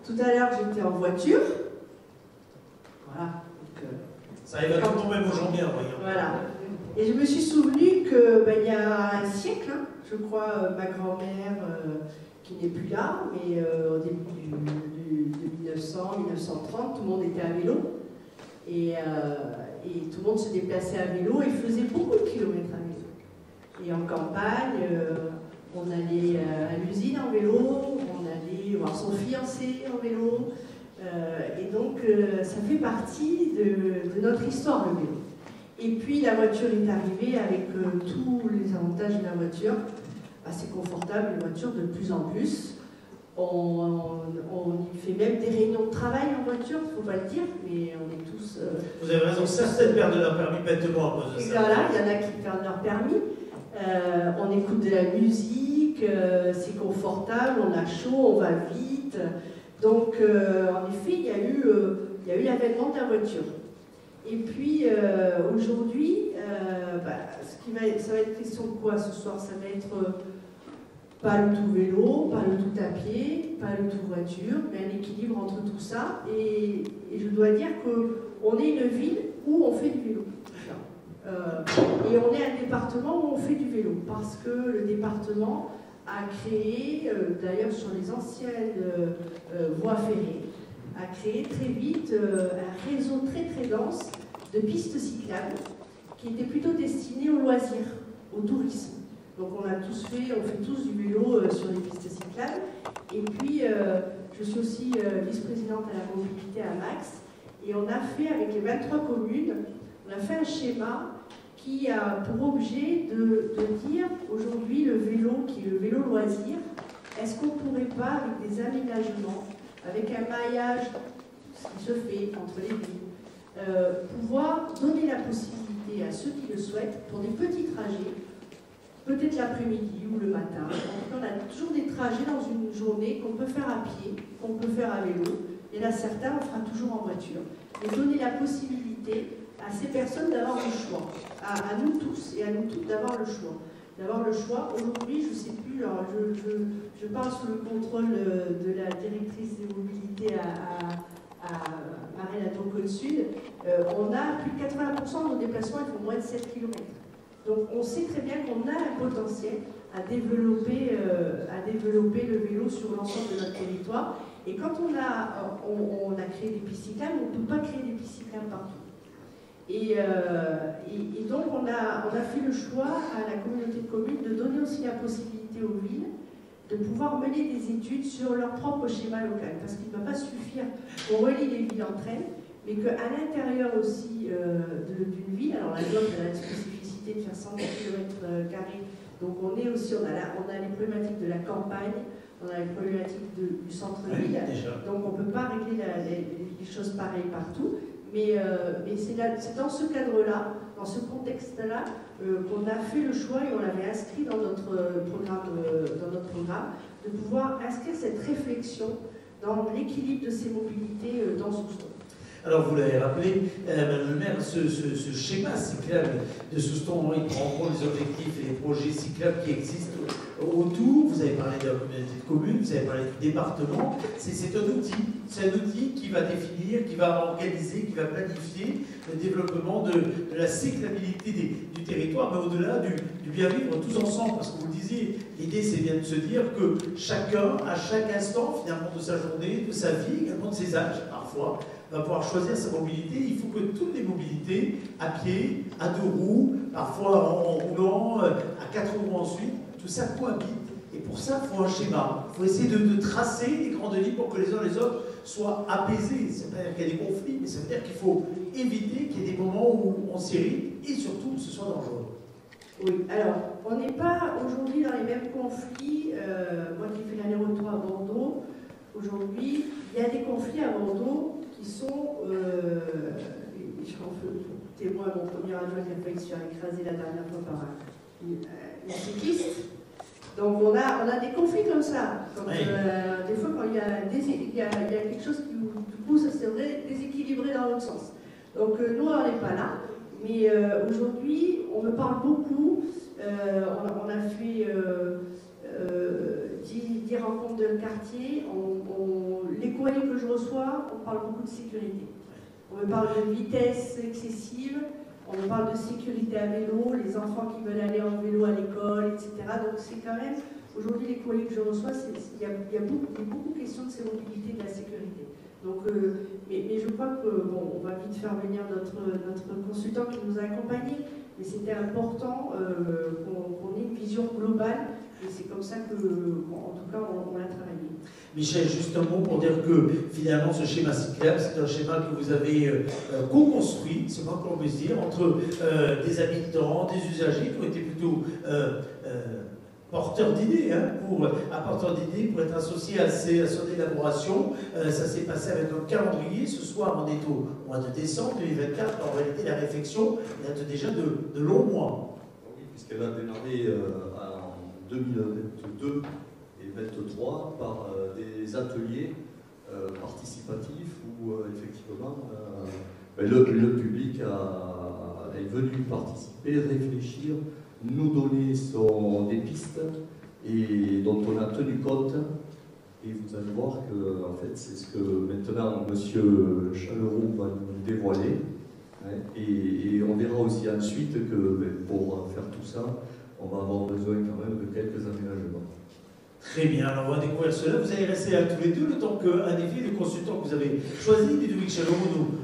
Tout à l'heure, j'étais en voiture. Voilà. Donc, ça arrive à tout le monde, même aux gens bien, voyons. Voilà. Et je me suis souvenu que, il y a un siècle, hein, je crois, ma grand-mère, qui n'est plus là, mais au début de 1900, 1930, tout le monde était à vélo. Et tout le monde se déplaçait à vélo et faisait beaucoup de kilomètres à vélo. Et en campagne, on allait à l'usine en vélo, on allait voir son fiancé en vélo. Et donc, ça fait partie de notre histoire, le vélo. Et puis, la voiture est arrivée avec tous les avantages de la voiture. Assez confortable, une voiture de plus en plus. On y fait même des réunions de travail en voiture, il ne faut pas le dire, mais on est tous... Vous avez raison, certaines perdent leur permis bêtement à cause de ça. Voilà, il y en a qui perdent leur permis. On écoute de la musique, c'est confortable, on a chaud, on va vite. Donc, en effet, il y a eu l'avènement de la voiture. Et puis, aujourd'hui, ça va être question de quoi ce soir? Ça va être pas le tout vélo, pas le tout à pied, pas le tout voiture, mais un équilibre entre tout ça. Et je dois dire qu'on est une ville où on fait du vélo. Et on est un département où on fait du vélo, parce que le département a créé, d'ailleurs sur les anciennes voies ferrées, a créé très vite un réseau très très dense de pistes cyclables qui étaient plutôt destinées aux loisirs, au tourisme. Donc on fait tous du vélo sur les pistes cyclables. Et puis je suis aussi vice-présidente à la mobilité à Max. Et on a fait avec les 23 communes, on a fait un schéma qui a pour objet de dire aujourd'hui le vélo, qui est le vélo loisir, est-ce qu'on ne pourrait pas, avec des aménagements, avec un maillage, ce qui se fait entre les villes, pouvoir donner la possibilité à ceux qui le souhaitent, pour des petits trajets, peut-être l'après-midi ou le matin. On a toujours des trajets dans une journée qu'on peut faire à pied, qu'on peut faire à vélo, et là certains on fera toujours en voiture. Et donner la possibilité à ces personnes d'avoir le choix, à nous tous et à nous toutes d'avoir le choix. D'avoir le choix. Aujourd'hui, je ne sais plus, alors je parle sous le contrôle de la directrice des mobilités à Marais-la-Côte-Sud, on a plus de 80% de nos déplacements qui font moins de 7 km. Donc on sait très bien qu'on a un potentiel à développer le vélo sur l'ensemble de notre territoire. Et quand on a créé des pistes cyclables, on ne peut pas créer des pistes cyclables partout. Et donc on a fait le choix à la communauté de communes de donner aussi la possibilité aux villes de pouvoir mener des études sur leur propre schéma local. Parce qu'il ne va pas suffire qu'on relie les villes entre elles, mais qu'à l'intérieur aussi d'une ville, alors la Guadeloupe a la spécificité de faire 100 km², donc on a les problématiques de la campagne, on a les problématiques du centre-ville, donc on ne peut pas régler les choses pareilles partout. Mais c'est dans ce cadre-là, dans ce contexte-là, qu'on a fait le choix et on l'avait inscrit dans notre programme, de pouvoir inscrire cette réflexion dans l'équilibre de ces mobilités dans Souston. Alors vous l'avez rappelé, Madame le maire, ce schéma cyclable de Souston, il prend en compte les objectifs et les projets cyclables qui existent autour. Vous avez parlé de la communauté de communes, vous avez parlé du département. C'est un outil qui va définir, qui va organiser, qui va planifier le développement de la cyclabilité du territoire, mais au-delà du bien vivre tous ensemble. Parce que vous le disiez, l'idée c'est bien de se dire que chacun, à chaque instant finalement de sa journée, de sa vie, également de ses âges parfois, va pouvoir choisir sa mobilité. Il faut que toutes les mobilités, à pied, à 2 roues, parfois en roulant, à 4 roues ensuite, tout ça cohabite. Et pour ça, il faut un schéma. Il faut essayer de tracer les grandes lignes pour que les uns et les autres soient apaisés. Ça veut pas dire qu'il y a des conflits, mais ça veut dire qu'il faut éviter qu'il y ait des moments où on s'irrite et surtout que ce soit dangereux. Oui, alors, on n'est pas aujourd'hui dans les mêmes conflits. Moi qui fais l'aller-retour à Bordeaux, aujourd'hui, il y a des conflits à Bordeaux qui sont, je témoin mon premier adjoint qui a failli se faire écraser la dernière fois par un cycliste. Donc on a des conflits comme ça. Donc, oui. Des fois quand il y a quelque chose qui du coup ça s'est déséquilibré dans l'autre sens. Donc nous on n'est pas là. Mais aujourd'hui on me parle beaucoup. On a fait 10 rencontres de quartier, les courriers que je reçois, on parle beaucoup de sécurité. On me parle de vitesse excessive, on me parle de sécurité à vélo, les enfants qui veulent aller en vélo à l'école, etc. Donc c'est quand même, aujourd'hui les courriers que je reçois, il y a beaucoup de questions de ces mobilités de la sécurité. Donc, mais je crois que, bon, on va vite faire venir notre consultant qui nous a accompagnés, mais c'était important qu'on ait une vision globale, et c'est comme ça que, en tout cas, on l'a travaillé. Michel, juste un mot pour dire que finalement ce schéma cyclable, c'est un schéma que vous avez co-construit, c'est pas qu'on peut se dire, entre des habitants, des usagers qui ont été plutôt porteurs d'idées, apporteurs d'idées pour être associés à son élaboration. Ça s'est passé avec un calendrier. Ce soir, on est au mois de décembre 2024. En réalité, la réflexion date déjà de longs mois. Oui, puisqu'elle a démarré en 2022 et 2023 par des ateliers participatifs où effectivement le public est venu participer, réfléchir, nous donner des pistes et dont on a tenu compte. Et vous allez voir que en fait, c'est ce que maintenant M. Chaleroux va nous dévoiler. Et on verra aussi ensuite que pour faire tout ça, on va avoir besoin quand même de quelques aménagements. Très bien, alors on va découvrir cela. Vous allez rester là tous les deux, le temps qu'un effet, le consultant que vous avez choisi, Ludovic Chaleroux,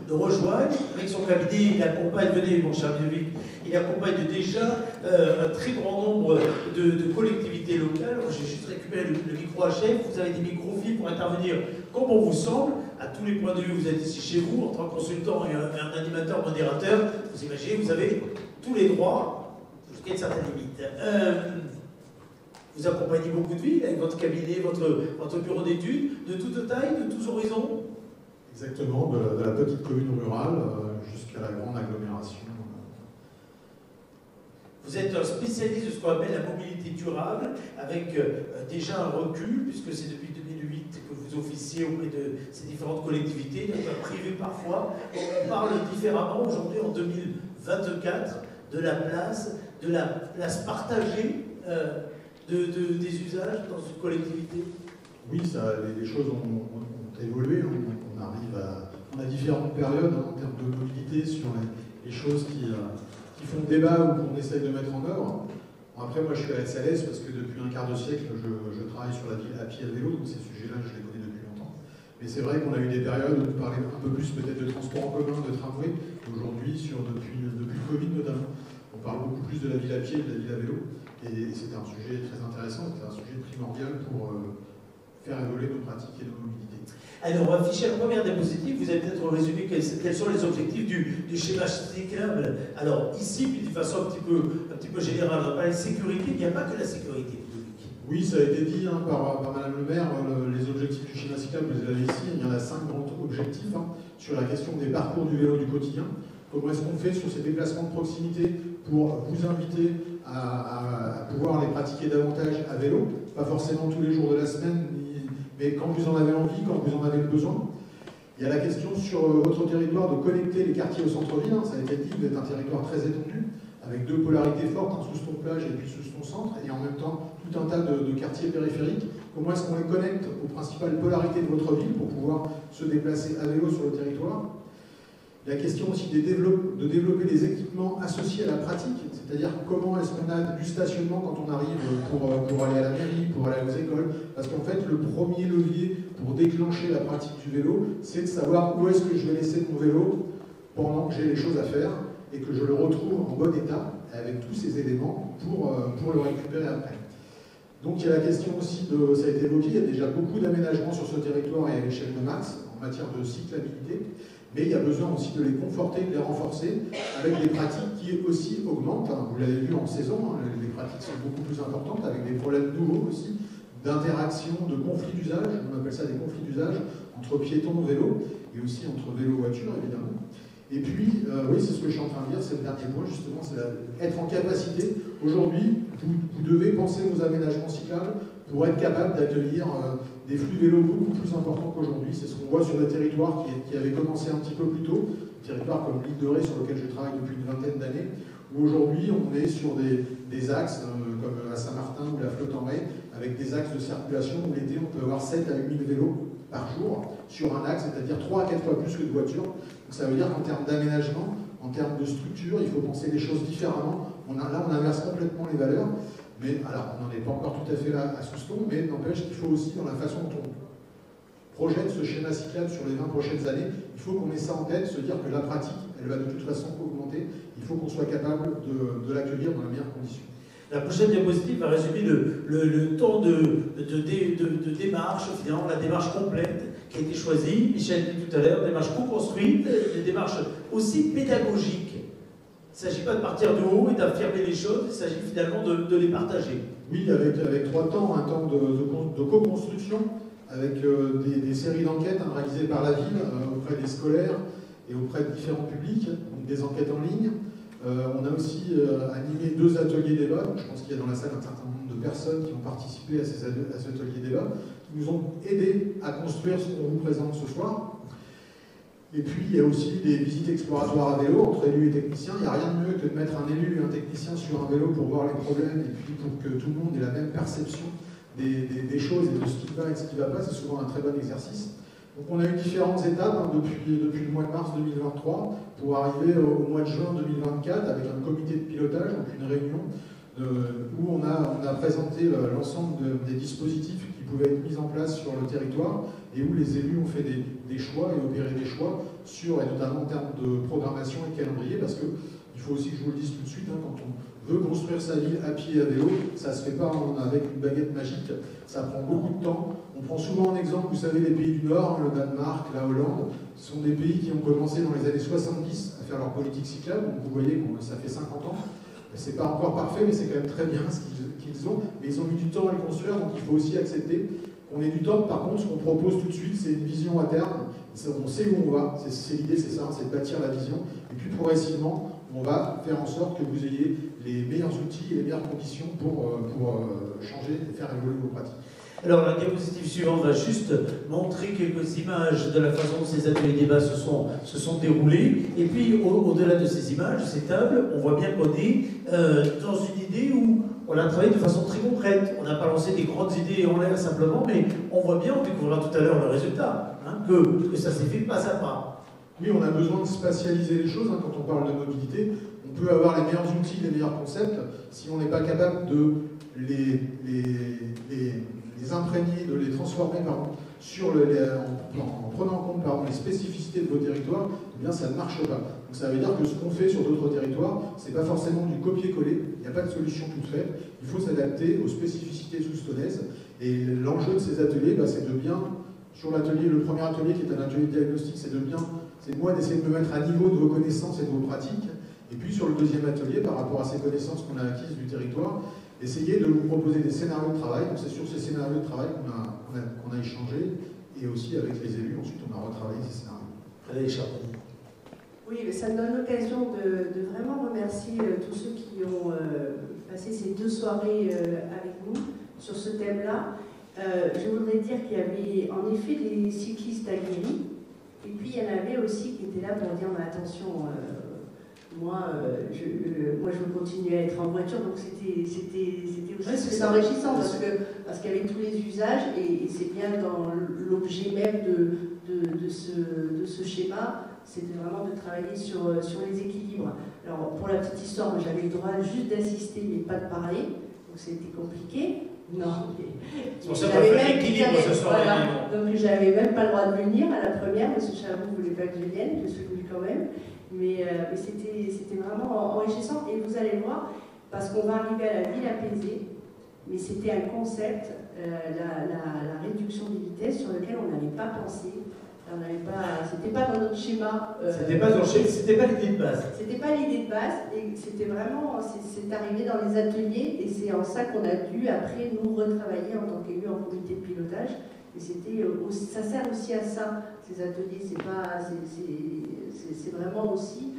nous rejoigne. Avec son cabinet, il accompagne, venez mon cher Ludovic, il accompagne déjà un très grand nombre de collectivités locales. J'ai juste récupéré le micro HF, vous avez des microfilms pour intervenir comme on vous semble, à tous les points de vue. Vous êtes ici chez vous, en tant que consultant et un animateur modérateur. Vous imaginez, vous avez tous les droits, jusqu'à une certaine limite. Vous accompagnez beaucoup de villes avec votre cabinet, votre bureau d'études, de toute taille, de tous horizons? Exactement, de la petite commune rurale jusqu'à la grande agglomération. Vous êtes un spécialiste de ce qu'on appelle la mobilité durable, avec déjà un recul, puisque c'est depuis 2008 que vous officiez auprès de ces différentes collectivités, privées parfois. On parle différemment aujourd'hui, en 2024, de la place partagée des usages dans une collectivité. Oui, les choses ont évolué. On a différentes périodes en termes de mobilité sur les choses qui font débat ou qu'on essaye de mettre en œuvre. Après, moi, je suis à SLS parce que depuis un quart de siècle, je travaille sur la ville à pied à vélo, donc ces sujets-là, je les connais depuis longtemps. Mais c'est vrai qu'on a eu des périodes où on parlait un peu plus peut-être de transport en commun, de tramway. Aujourd'hui, depuis le Covid notamment, on parle beaucoup plus de la ville à pied et de la ville à vélo. Et c'était un sujet très intéressant, c'était un sujet primordial pour faire évoluer nos pratiques et nos mobilités. Alors, on va afficher la première diapositive. Vous allez peut-être résumer quels sont les objectifs du schéma cyclable. Alors, ici, puis de façon un petit peu générale, on va parler de sécurité. Il n'y a pas que la sécurité. Oui, ça a été dit par Madame le maire, les objectifs du schéma cyclable, vous les avez ici. Il y en a 5 grands objectifs sur la question des parcours du vélo du quotidien. Comment est-ce qu'on fait sur ces déplacements de proximité pour vous inviter à pouvoir les pratiquer davantage à vélo, pas forcément tous les jours de la semaine, mais quand vous en avez envie, quand vous en avez le besoin. Il y a la question sur votre territoire de connecter les quartiers au centre-ville. Ça a été dit, vous êtes un territoire très étendu, avec 2 polarités fortes, sous son plage et puis sous son centre, et en même temps tout un tas de quartiers périphériques. Comment est-ce qu'on les connecte aux principales polarités de votre ville pour pouvoir se déplacer à vélo sur le territoire? La question aussi de développer des équipements associés à la pratique, c'est-à-dire comment est-ce qu'on a du stationnement quand on arrive pour aller à la mairie, pour aller aux écoles, parce qu'en fait le premier levier pour déclencher la pratique du vélo, c'est de savoir où est-ce que je vais laisser mon vélo pendant que j'ai les choses à faire et que je le retrouve en bon état avec tous ces éléments pour le récupérer après. Donc il y a la question aussi ça a été évoqué, il y a déjà beaucoup d'aménagements sur ce territoire et à l'échelle de Max en matière de cyclabilité. Mais il y a besoin aussi de les conforter, de les renforcer, avec des pratiques qui aussi augmentent. Vous l'avez vu en saison, les pratiques sont beaucoup plus importantes, avec des problèmes nouveaux aussi, d'interaction, de conflits d'usage, on appelle ça des conflits d'usage, entre piétons, vélos, et aussi entre vélo et voiture, évidemment. Et puis, oui, c'est ce que je suis en train de dire, c'est le dernier point, justement, c'est être en capacité. Aujourd'hui, vous devez penser vos aménagements cyclables pour être capable d'accueillir des flux vélos beaucoup plus importants qu'aujourd'hui. C'est ce qu'on voit sur des territoires qui avaient commencé un petit peu plus tôt, des territoires comme l'île de Ré sur lequel je travaille depuis une vingtaine d'années, où aujourd'hui on est sur des axes comme à Saint-Martin ou la Flotte en Ré avec des axes de circulation où l'été on peut avoir 7 à 8 000 vélos par jour sur un axe, c'est-à-dire 3 à 4 fois plus que de voitures. Donc ça veut dire qu'en termes d'aménagement, en termes de structure, il faut penser les choses différemment. Là, on inverse complètement les valeurs. Mais alors, on n'en est pas encore tout à fait là à Souston, mais n'empêche qu'il faut aussi, dans la façon dont on projette ce schéma cyclable sur les 20 prochaines années, il faut qu'on ait ça en tête, se dire que la pratique, elle va de toute façon augmenter. Il faut qu'on soit capable de l'accueillir dans la meilleure condition. La prochaine diapositive va résumer le temps de démarche, finalement, la démarche complète qui a été choisie. Michel dit tout à l'heure, démarche co-construite, des démarches aussi pédagogiques. Il ne s'agit pas de partir de haut et d'affirmer les choses, il s'agit finalement de les partager. Oui, avec 3 temps, un temps de co-construction, avec des séries d'enquêtes réalisées par la ville auprès des scolaires et auprès de différents publics, donc des enquêtes en ligne. On a aussi animé 2 ateliers débat, donc je pense qu'il y a dans la salle un certain nombre de personnes qui ont participé à ces ateliers débat, qui nous ont aidés à construire ce qu'on vous présente ce soir. Et puis il y a aussi des visites exploratoires à vélo entre élus et techniciens. Il n'y a rien de mieux que de mettre un élu et un technicien sur un vélo pour voir les problèmes et puis pour que tout le monde ait la même perception des choses et de ce qui va et de ce qui ne va pas. C'est souvent un très bon exercice. Donc on a eu différentes étapes depuis le mois de mars 2023 pour arriver au mois de juin 2024 avec un comité de pilotage, donc une réunion où on a présenté l'ensemble des dispositifs qui pouvaient être mis en place sur le territoire et où les élus ont fait des choix et opéré des choix et notamment en termes de programmation et de calendrier, parce qu'il faut aussi que je vous le dise tout de suite, quand on veut construire sa ville à pied et à vélo, ça ne se fait pas avec une baguette magique, ça prend beaucoup de temps. On prend souvent en exemple, vous savez, les pays du Nord, le Danemark, la Hollande, ce sont des pays qui ont commencé dans les années 70 à faire leur politique cyclable, donc vous voyez que ça fait 50 ans. C'est pas encore parfait, mais c'est quand même très bien ce qu'ils ont. Mais ils ont mis du temps à le construire, donc il faut aussi accepter qu'on ait du temps. Par contre, ce qu'on propose tout de suite, c'est une vision à terme. On sait où on va. C'est l'idée, c'est ça, c'est de bâtir la vision. Et puis progressivement, on va faire en sorte que vous ayez les meilleurs outils et les meilleures conditions pour changer et faire évoluer vos pratiques. Alors la diapositive suivante va juste montrer quelques images de la façon dont ces ateliers débats se sont déroulés. Et puis au-delà de ces images, ces tables, on voit bien qu'on est dans une idée où on a travaillé de façon très concrète. On n'a pas lancé des grandes idées en l'air simplement, mais on voit bien, on découvrira tout à l'heure le résultat, que ça s'est fait pas à pas. Oui, on a besoin de spatialiser les choses quand on parle de mobilité. On peut avoir les meilleurs outils, les meilleurs concepts, si on n'est pas capable de les imprégner, de les transformer en prenant en compte les spécificités de vos territoires, eh bien ça ne marche pas. Donc ça veut dire que ce qu'on fait sur d'autres territoires, ce n'est pas forcément du copier-coller, il n'y a pas de solution toute faite, il faut s'adapter aux spécificités soustonnaises. Et l'enjeu de ces ateliers, c'est de bien, sur l'atelier, le premier atelier qui est un atelier de diagnostic, c'est moi d'essayer de me mettre à niveau de vos connaissances et de vos pratiques. Et puis sur le deuxième atelier, par rapport à ces connaissances qu'on a acquises du territoire, essayer de vous proposer des scénarios de travail. Donc c'est sur ces scénarios de travail qu'on a échangé, et aussi avec les élus, ensuite on a retravaillé ces scénarios. Frédéric Charbonnier. Oui, mais ça me donne l'occasion de vraiment remercier tous ceux qui ont passé ces 2 soirées avec nous sur ce thème-là. Je voudrais dire qu'il y avait en effet des cyclistes aguerris, et puis il y en avait aussi qui étaient là pour dire mais attention, moi je veux continuer à être en voiture, donc c'était aussi très enrichissant parce qu'il y avait tous les usages et c'est bien dans l'objet même de ce schéma, c'était vraiment de travailler sur les équilibres. Alors pour la petite histoire, j'avais le droit juste d'assister mais pas de parler, donc c'était compliqué. Non, donc j'avais même pas le droit de venir à la première, M. Chabot ne voulait pas que je vienne, je suis venue quand même, mais c'était vraiment enrichissant, et vous allez voir, parce qu'on va arriver à la ville apaisée, mais c'était un concept, la réduction des vitesses, sur lequel on n'avait pas pensé. C'était pas dans notre schéma. C'était pas l'idée de base. C'était pas l'idée de base, et c'était vraiment, c'est arrivé dans les ateliers, et c'est en ça qu'on a dû après nous retravailler en tant qu'élus en comité de pilotage. Et ça sert aussi à ça, ces ateliers. C'est vraiment aussi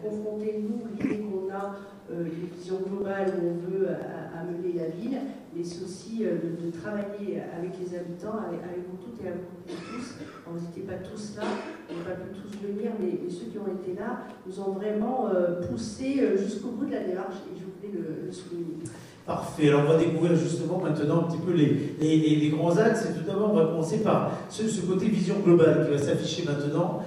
confronter nous l'idée qu'on a, une vision globale où on veut amener la ville, mais c'est aussi de travailler avec les habitants, avec vous toutes et avec vous tous. Alors, vous n'étiez pas tous là, on n'a pas pu tous venir, mais ceux qui ont été là nous ont vraiment poussé jusqu'au bout de la démarche, et je voulais le souligner. Parfait. Alors on va découvrir justement maintenant un petit peu les grands axes. Et tout d'abord, on va commencer par ce côté vision globale qui va s'afficher maintenant,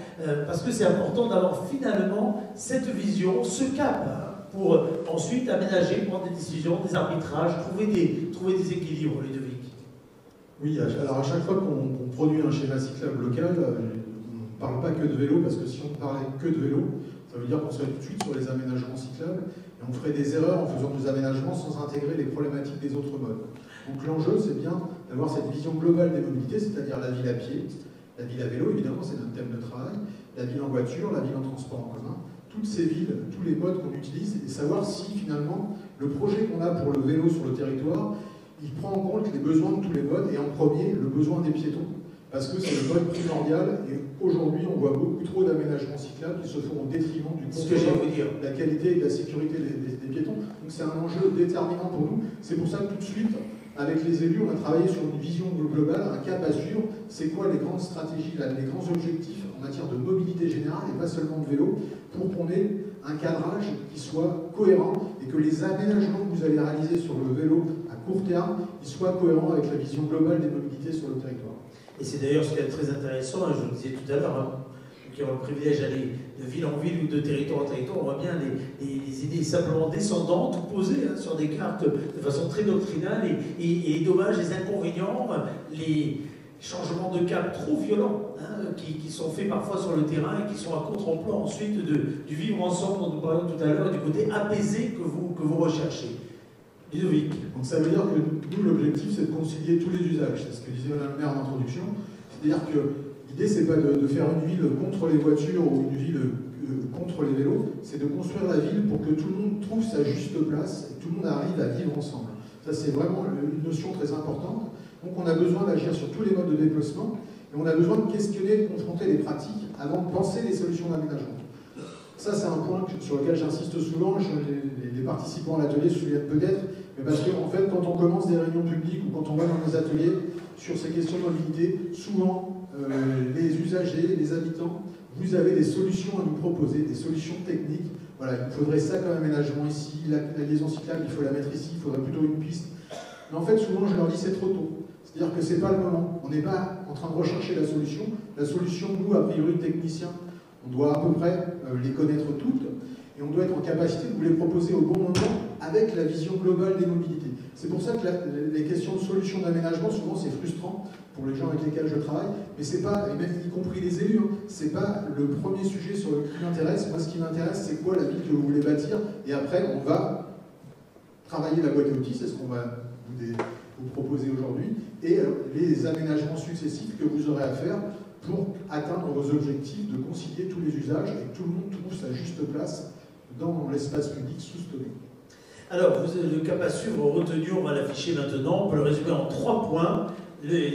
parce que c'est important d'avoir finalement cette vision, ce cap, hein, pour ensuite aménager, prendre des décisions, des arbitrages, trouver des équilibres, Ludovic. Oui, alors à chaque fois qu'on produit un schéma cyclable local, on ne parle pas que de vélo, parce que si on parlait que de vélo, ça veut dire qu'on serait tout de suite sur les aménagements cyclables, et on ferait des erreurs en faisant des aménagements sans intégrer les problématiques des autres modes. Donc l'enjeu, c'est bien d'avoir cette vision globale des mobilités, c'est-à-dire la ville à pied, la ville à vélo, évidemment, c'est notre thème de travail, la ville en voiture, la ville en transport en commun, toutes ces villes, tous les modes qu'on utilise, et savoir si finalement le projet qu'on a pour le vélo sur le territoire, il prend en compte les besoins de tous les modes, et en premier, le besoin des piétons. Parce que c'est le mode primordial, et aujourd'hui, on voit beaucoup trop d'aménagements cyclables qui se font au détriment du confort, de la qualité et de la sécurité des piétons. Donc c'est un enjeu déterminant pour nous. C'est pour ça que tout de suite, avec les élus, on a travaillé sur une vision globale, un cap à suivre. C'est quoi les grandes stratégies, les grands objectifs en matière de mobilité générale, et pas seulement de vélo, pour qu'on ait un cadrage qui soit cohérent, et que les aménagements que vous allez réaliser sur le vélo à court terme, ils soient cohérents avec la vision globale des mobilités sur le territoire. Et c'est d'ailleurs ce qui est très intéressant, et je le disais tout à l'heure, hein, qui ont le privilège d'aller de ville en ville ou de territoire en territoire, on voit bien les idées simplement descendantes, posées hein, sur des cartes de façon très doctrinale, et les dommages, les inconvénients, les changements de cap trop violents hein, qui sont faits parfois sur le terrain et qui sont à contre-emploi ensuite du vivre ensemble dont nous parlions tout à l'heure, et du côté apaisé que vous recherchez. Ludovic. Donc ça veut dire que nous, l'objectif, c'est de concilier tous les usages. C'est ce que disait Madame le maire en introduction. C'est-à-dire que l'idée, c'est pas de faire une ville contre les voitures ou une ville contre les vélos, c'est de construire la ville pour que tout le monde trouve sa juste place et que tout le monde arrive à vivre ensemble. Ça, c'est vraiment une notion très importante. Donc on a besoin d'agir sur tous les modes de déplacement, et on a besoin de questionner, de confronter les pratiques avant de penser les solutions d'aménagement. Ça, c'est un point sur lequel j'insiste souvent, les participants à l'atelier se souviennent peut-être, mais parce qu'en fait, quand on commence des réunions publiques ou quand on va dans les ateliers sur ces questions de mobilité, souvent, les usagers, les habitants, vous avez des solutions à nous proposer, des solutions techniques. Voilà, il faudrait ça comme aménagement ici, la liaison cyclable, il faut la mettre ici, il faudrait plutôt une piste. Mais en fait, souvent, je leur dis c'est trop tôt. C'est-à-dire que c'est pas le moment. On n'est pas en train de rechercher la solution. La solution, nous, a priori, techniciens, on doit à peu près les connaître toutes, et on doit être en capacité de vous les proposer au bon moment avec la vision globale des mobilités. C'est pour ça que les questions de solutions d'aménagement, souvent c'est frustrant pour les gens avec lesquels je travaille, mais c'est pas, et même y compris les élus, hein, c'est pas le premier sujet sur le qui m'intéresse. Moi, ce qui m'intéresse, c'est quoi la ville que vous voulez bâtir, et après, on va travailler la boîte à outils, c'est ce qu'on va vous proposer aujourd'hui, et les aménagements successifs que vous aurez à faire pour atteindre vos objectifs de concilier tous les usages et que tout le monde trouve sa juste place dans l'espace public sous-stoné. Alors, le cap à suivre retenu, on va l'afficher maintenant, on peut le résumer en 3 points.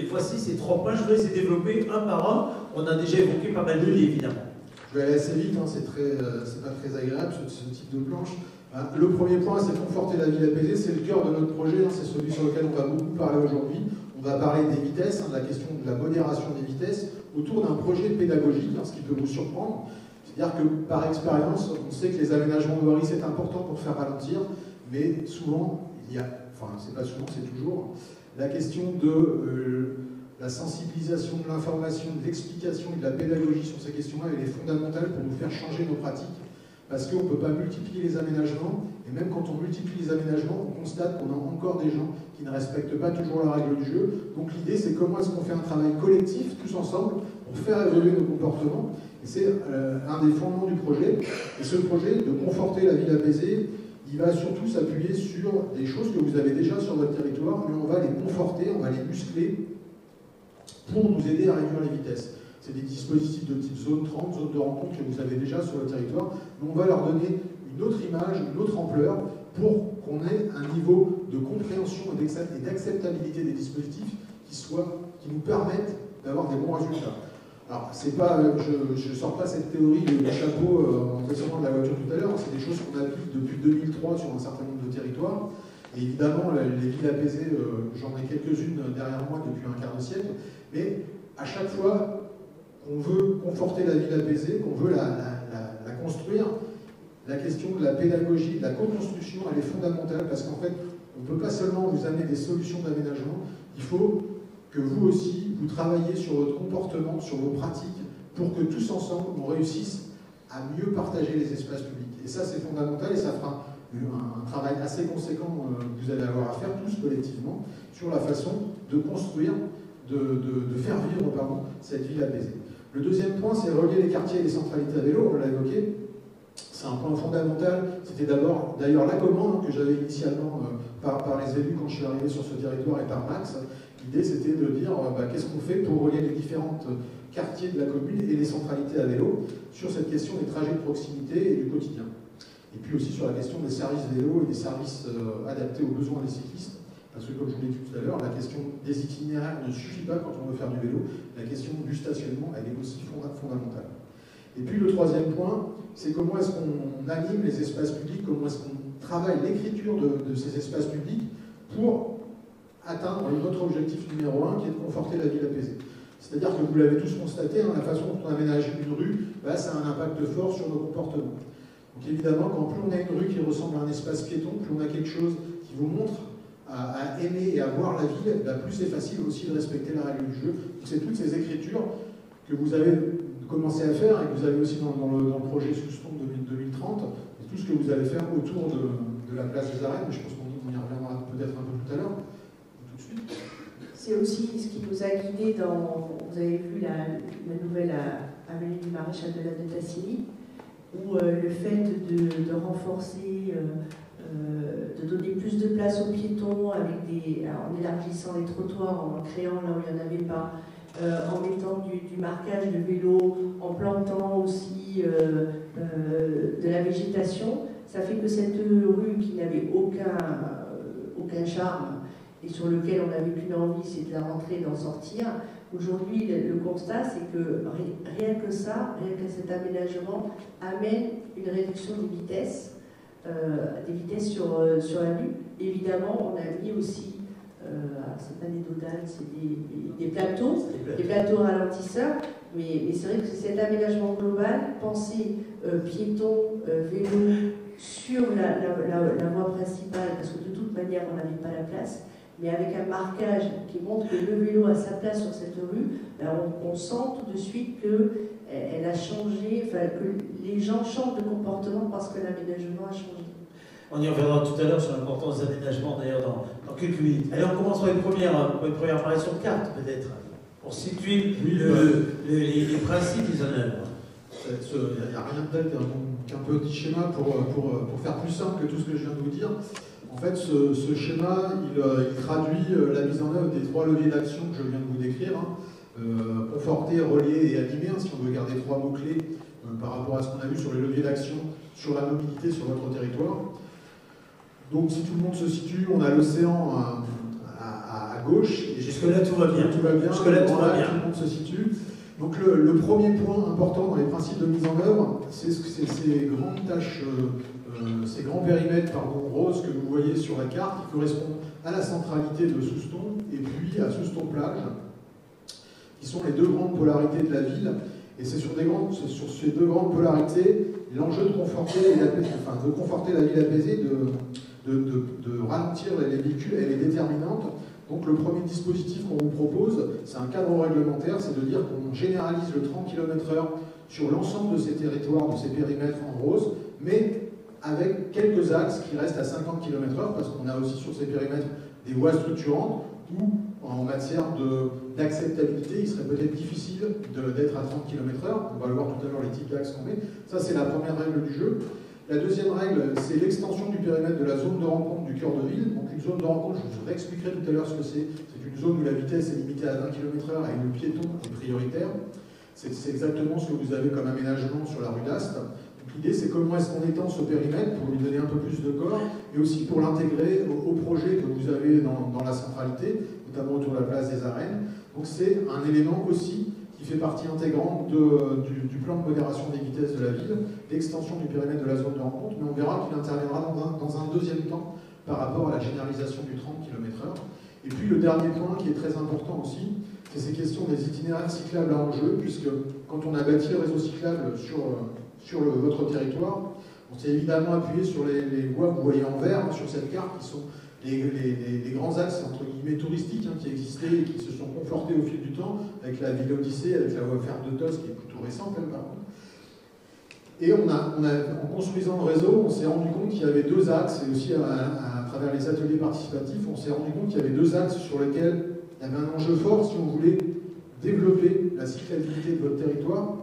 Voici ces 3 points, je vais les développer un par un. On a déjà évoqué pas mal de liens, évidemment. Je vais aller assez vite, hein, c'est pas très agréable ce type de planche. Le premier point, c'est conforter la ville apaisée, c'est le cœur de notre projet, hein, c'est celui sur lequel on va beaucoup parler aujourd'hui. On va parler des vitesses, hein, de la question de la modération des vitesses, autour d'un projet pédagogique, hein, ce qui peut vous surprendre. C'est-à-dire que par expérience, on sait que les aménagements de voirie, c'est important pour faire ralentir, mais souvent, il y a, enfin c'est pas souvent, c'est toujours, la question de la sensibilisation, de l'information, de l'explication et de la pédagogie sur ces questions-là, elle est fondamentale pour nous faire changer nos pratiques. Parce qu'on ne peut pas multiplier les aménagements, et même quand on multiplie les aménagements, on constate qu'on a encore des gens qui ne respectent pas toujours la règle du jeu. Donc l'idée, c'est comment est-ce qu'on fait un travail collectif, tous ensemble, pour faire évoluer nos comportements. Et c'est un des fondements du projet. Et ce projet de conforter la ville apaisée, il va surtout s'appuyer sur des choses que vous avez déjà sur votre territoire, mais on va les conforter, on va les muscler pour nous aider à réduire les vitesses. C'est des dispositifs de type zone 30, zone de rencontre que vous avez déjà sur le territoire, mais on va leur donner une autre image, une autre ampleur pour qu'on ait un niveau de compréhension et d'acceptabilité des dispositifs qui nous permettent d'avoir des bons résultats. Alors, c'est pas, je ne sors pas cette théorie du chapeau en descendant de la voiture tout à l'heure, c'est des choses qu'on applique depuis 2003 sur un certain nombre de territoires. Et évidemment, les villes apaisées, j'en ai quelques-unes derrière moi depuis un quart de siècle, mais à chaque fois qu'on veut conforter la ville apaisée, qu'on veut la construire, la question de la pédagogie, de la co-construction, elle est fondamentale parce qu'en fait, On ne peut pas seulement vous amener des solutions d'aménagement, il faut que vous aussi, vous travaillez sur votre comportement, sur vos pratiques, pour que tous ensemble, on réussisse à mieux partager les espaces publics. Et ça, c'est fondamental, et ça fera un travail assez conséquent que vous allez avoir à faire tous collectivement sur la façon de construire, de faire vivre cette ville apaisée. Le deuxième point, c'est relier les quartiers et les centralités à vélo, on l'a évoqué. C'est un point fondamental. C'était d'ailleurs la commande que j'avais initialement par les élus quand je suis arrivé sur ce territoire et par Max. L'idée, c'était de dire qu'est-ce qu'on fait pour relier les différents quartiers de la commune et les centralités à vélo sur cette question des trajets de proximité et du quotidien. Et puis aussi sur la question des services vélo et des services adaptés aux besoins des cyclistes. Parce que comme je vous l'ai dit tout à l'heure, la question des itinéraires ne suffit pas quand on veut faire du vélo. La question du stationnement, elle est aussi fondamentale. Et puis le troisième point, c'est comment est-ce qu'on anime les espaces publics, comment est-ce qu'on travaille l'écriture de ces espaces publics pour atteindre notre objectif numéro 1 qui est de conforter la ville apaisée. C'est-à-dire que vous l'avez tous constaté, la façon dont on aménage une rue, ça a un impact fort sur nos comportements. Donc évidemment, quand plus on a une rue qui ressemble à un espace piéton, plus on a quelque chose qui vous montre à aimer et à voir la ville, plus c'est facile aussi de respecter la règle du jeu. C'est toutes ces écritures que vous avez commencé à faire et que vous avez aussi dans le projet Souston 2030, et tout ce que vous allez faire autour de la place des Arènes, mais je pense qu'on y reviendra peut-être un peu tout à l'heure, tout de suite. C'est aussi ce qui nous a guidés dans, vous avez vu la nouvelle avenue du Maréchal de la Tassili, où le fait de renforcer, de donner plus de place aux piétons en élargissant les trottoirs, en créant là où il n'y en avait pas, en mettant du marquage de vélo, en plantant aussi de la végétation, ça fait que cette rue qui n'avait aucun charme et sur lequel on n'avait qu'une envie, c'est de la rentrer et d'en sortir. Aujourd'hui, le constat, c'est que rien que cet aménagement amène une réduction des vitesses sur la rue. Évidemment, on a mis aussi, c'est pas des dodans, c'est des plateaux ralentisseurs, mais c'est vrai que cet aménagement global, penser piétons, vélos sur la voie principale, parce que de toute manière, on n'avait pas la place, mais avec un marquage qui montre que le vélo a sa place sur cette rue, on sent tout de suite qu'elle a changé, que les gens changent de comportement parce que l'aménagement a changé. On y reviendra tout à l'heure sur l'importance des aménagements, d'ailleurs, dans quelques minutes. Allez, on commence par une première apparition de carte, peut-être, pour situer les principes mis en œuvre. Il n'y a rien de tel qu'un petit schéma pour faire plus simple que tout ce que je viens de vous dire. En fait, ce schéma, il traduit la mise en œuvre des 3 leviers d'action que je viens de vous décrire. Conforter, relier et animer, si on veut garder 3 mots-clés par rapport à ce qu'on a vu sur les leviers d'action, sur la mobilité sur votre territoire. Donc si tout le monde se situe, on a l'océan à gauche. Et jusque-là, tout va bien. Tout va bien. Jusque-là, tout va bien. Tout le monde se situe. Donc le premier point important dans les principes de mise en œuvre, c'est ces grandes tâches, ces grands périmètres roses que vous voyez sur la carte, qui correspondent à la centralité de Souston et puis à Souston-Plage, qui sont les 2 grandes polarités de la ville. Et c'est sur ces 2 grandes polarités, l'enjeu de conforter la ville apaisée, de ralentir les véhicules, elle est déterminante. Donc le premier dispositif qu'on vous propose, c'est un cadre réglementaire, c'est de dire qu'on généralise le 30 km/h sur l'ensemble de ces territoires, de ces périmètres en rose, mais avec quelques axes qui restent à 50 km/h, parce qu'on a aussi sur ces périmètres des voies structurantes, où en matière d'acceptabilité, il serait peut-être difficile d'être à 30 km/h. On va le voir tout à l'heure, les types d'axes qu'on met. Ça, c'est la première règle du jeu. La deuxième règle, c'est l'extension du périmètre de la zone de rencontre du cœur de ville. Donc une zone de rencontre, je vous réexpliquerai tout à l'heure ce que c'est. C'est une zone où la vitesse est limitée à 20 km/h et où le piéton est prioritaire. C'est exactement ce que vous avez comme aménagement sur la rue d'Ast. L'idée, c'est comment est-ce qu'on étend ce périmètre pour lui donner un peu plus de corps et aussi pour l'intégrer au projet que vous avez dans la centralité, notamment autour de la place des Arènes. Donc c'est un élément aussi qui fait partie intégrante du plan de modération des vitesses de la ville, l'extension du périmètre de la zone de rencontre, mais on verra qu'il interviendra dans un deuxième temps par rapport à la généralisation du 30 km/h. Et puis le dernier point qui est très important aussi, c'est ces questions des itinéraires cyclables à enjeu, puisque quand on a bâti le réseau cyclable sur votre territoire, on s'est évidemment appuyé sur les voies que vous voyez en vert sur cette carte, qui sont les grands axes entre guillemets touristiques hein, qui existaient et qui se sont confortés au fil du temps, avec la ville Odyssée, avec la voie ferre de Tos qui est plutôt récente elle par contre. Et en construisant le réseau, on s'est rendu compte qu'il y avait deux axes, et aussi à travers les ateliers participatifs, on s'est rendu compte qu'il y avait deux axes sur lesquels il y avait un enjeu fort si on voulait développer la cyclabilité de votre territoire.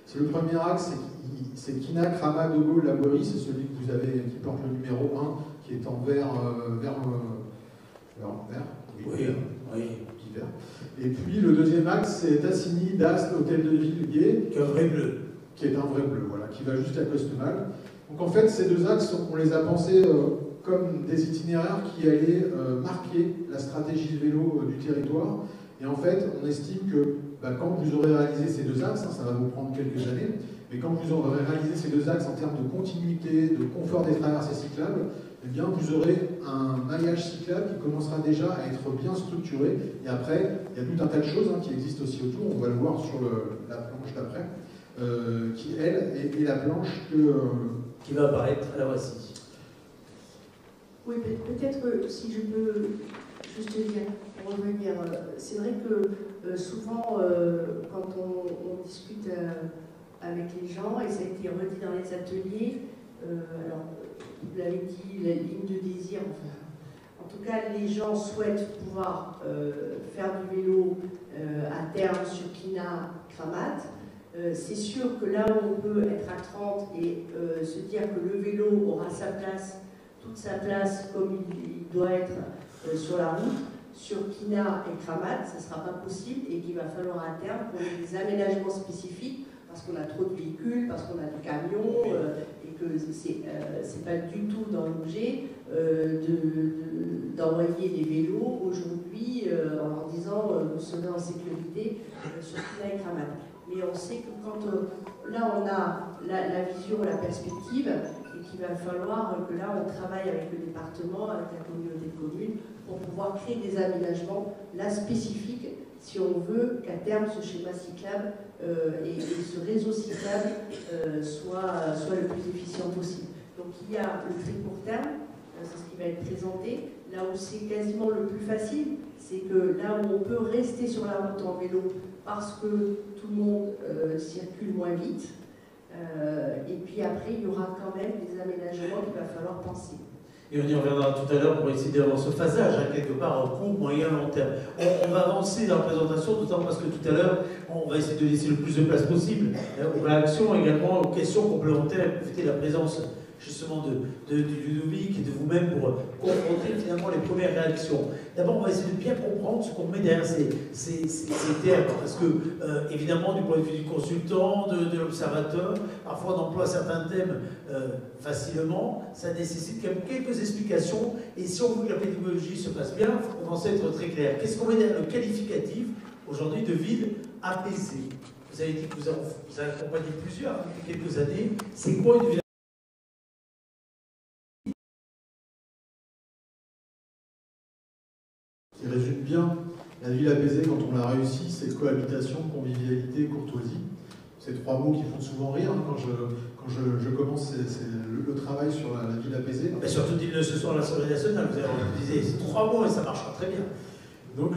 C'est le premier axe, c'est Kina, Kramat, De Gaulle, La Boirie, c'est celui que vous avez, qui porte le numéro 1, qui est en vert, vert. Et puis le deuxième axe, c'est Tassigny, Dast, Hôtel de Ville, Gué. Qui est un vrai bleu. Qui est un vrai bleu, voilà, qui va jusqu'à Costemal. Donc en fait, ces deux axes, on les a pensés comme des itinéraires qui allaient marquer la stratégie de vélo du territoire. Et en fait, on estime que quand vous aurez réalisé ces deux axes, ça va vous prendre quelques années, mais quand vous aurez réalisé ces deux axes en termes de continuité, de confort des traversées cyclables, eh bien, vous aurez un maillage cyclable qui commencera déjà à être bien structuré. Et après, il y a tout un tas de choses qui existent aussi autour. On va le voir sur la planche d'après, qui, elle, est la planche qui va apparaître. La voici. Oui, peut-être si je peux juste dire, pour revenir, c'est vrai que souvent, quand on discute avec les gens, et ça a été redit dans les ateliers, alors, vous l'avez dit, la ligne de désir, enfin, en tout cas, les gens souhaitent pouvoir faire du vélo à terme sur Kina, Kramat. C'est sûr que là où on peut être à 30 et se dire que le vélo aura sa place, toute sa place comme il doit être sur la route, sur Kina et Kramat, ça ne sera pas possible et qu'il va falloir à terme qu'on ait des aménagements spécifiques parce qu'on a trop de véhicules, parce qu'on a des camions et que c'est pas du tout dans l'objet d'envoyer des vélos aujourd'hui en leur disant vous serez en sécurité sur Kina et Kramat. Mais on sait que quand là on a la vision, la perspective, et qu'il va falloir que là on travaille avec le département, avec la communauté de communes, pour pouvoir créer des aménagements là spécifiques si on veut qu'à terme ce schéma cyclable et ce réseau cyclable soit le plus efficient possible. Donc il y a le très court terme, c'est ce qui va être présenté, là où c'est quasiment le plus facile, c'est que là où on peut rester sur la route en vélo parce que tout le monde circule moins vite, et puis après il y aura quand même des aménagements qu'il va falloir penser. Et on y reviendra tout à l'heure pour essayer d'avoir ce phasage, quelque part, en court, moyen, long terme. On va avancer dans la présentation, notamment parce que tout à l'heure, on va essayer de laisser le plus de place possible aux réactions, également aux questions complémentaires, et profiter de la présence justement de Ludovic et de vous-même pour confronter finalement les premières réactions. D'abord, on va essayer de bien comprendre ce qu'on met derrière ces termes, parce que, évidemment, du point de vue du consultant, de l'observateur, parfois on emploie certains thèmes facilement, ça nécessite quand même quelques explications, et si on veut que la pédagogie se passe bien, il faut commencer à être très clair. Qu'est-ce qu'on met derrière le qualificatif, aujourd'hui, de ville apaisée? Vous avez dit que vous avez accompagné plusieurs depuis quelques années. C'est quoi une ville? Qui résume bien la ville apaisée quand on l'a réussi, c'est cohabitation, convivialité, courtoisie. Ces trois mots qui font souvent rire quand je commence le travail sur la ville apaisée. Mais surtout dites-le ce soir à l'Assemblée nationale, vous disiez ces trois mots et ça marchera très bien. Donc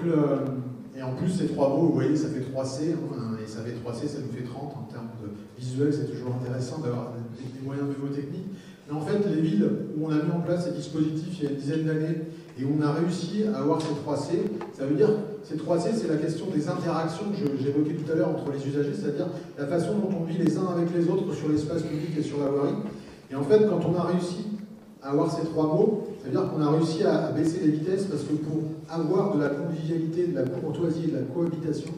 et en plus ces trois mots, vous voyez, ça fait 3C, et ça fait 3C, ça nous fait 30 en termes de visuel, c'est toujours intéressant d'avoir des moyens mnémotechniques. Mais en fait, les villes où on a mis en place ces dispositifs il y a une dizaine d'années et où on a réussi à avoir ces 3C, ça veut dire ces 3C, c'est la question des interactions que j'évoquais tout à l'heure entre les usagers, c'est-à-dire la façon dont on vit les uns avec les autres sur l'espace public et sur la voirie. Et en fait, quand on a réussi à avoir ces trois mots, ça veut dire qu'on a réussi à baisser les vitesses parce que pour avoir de la convivialité, de la courtoisie et de la cohabitation,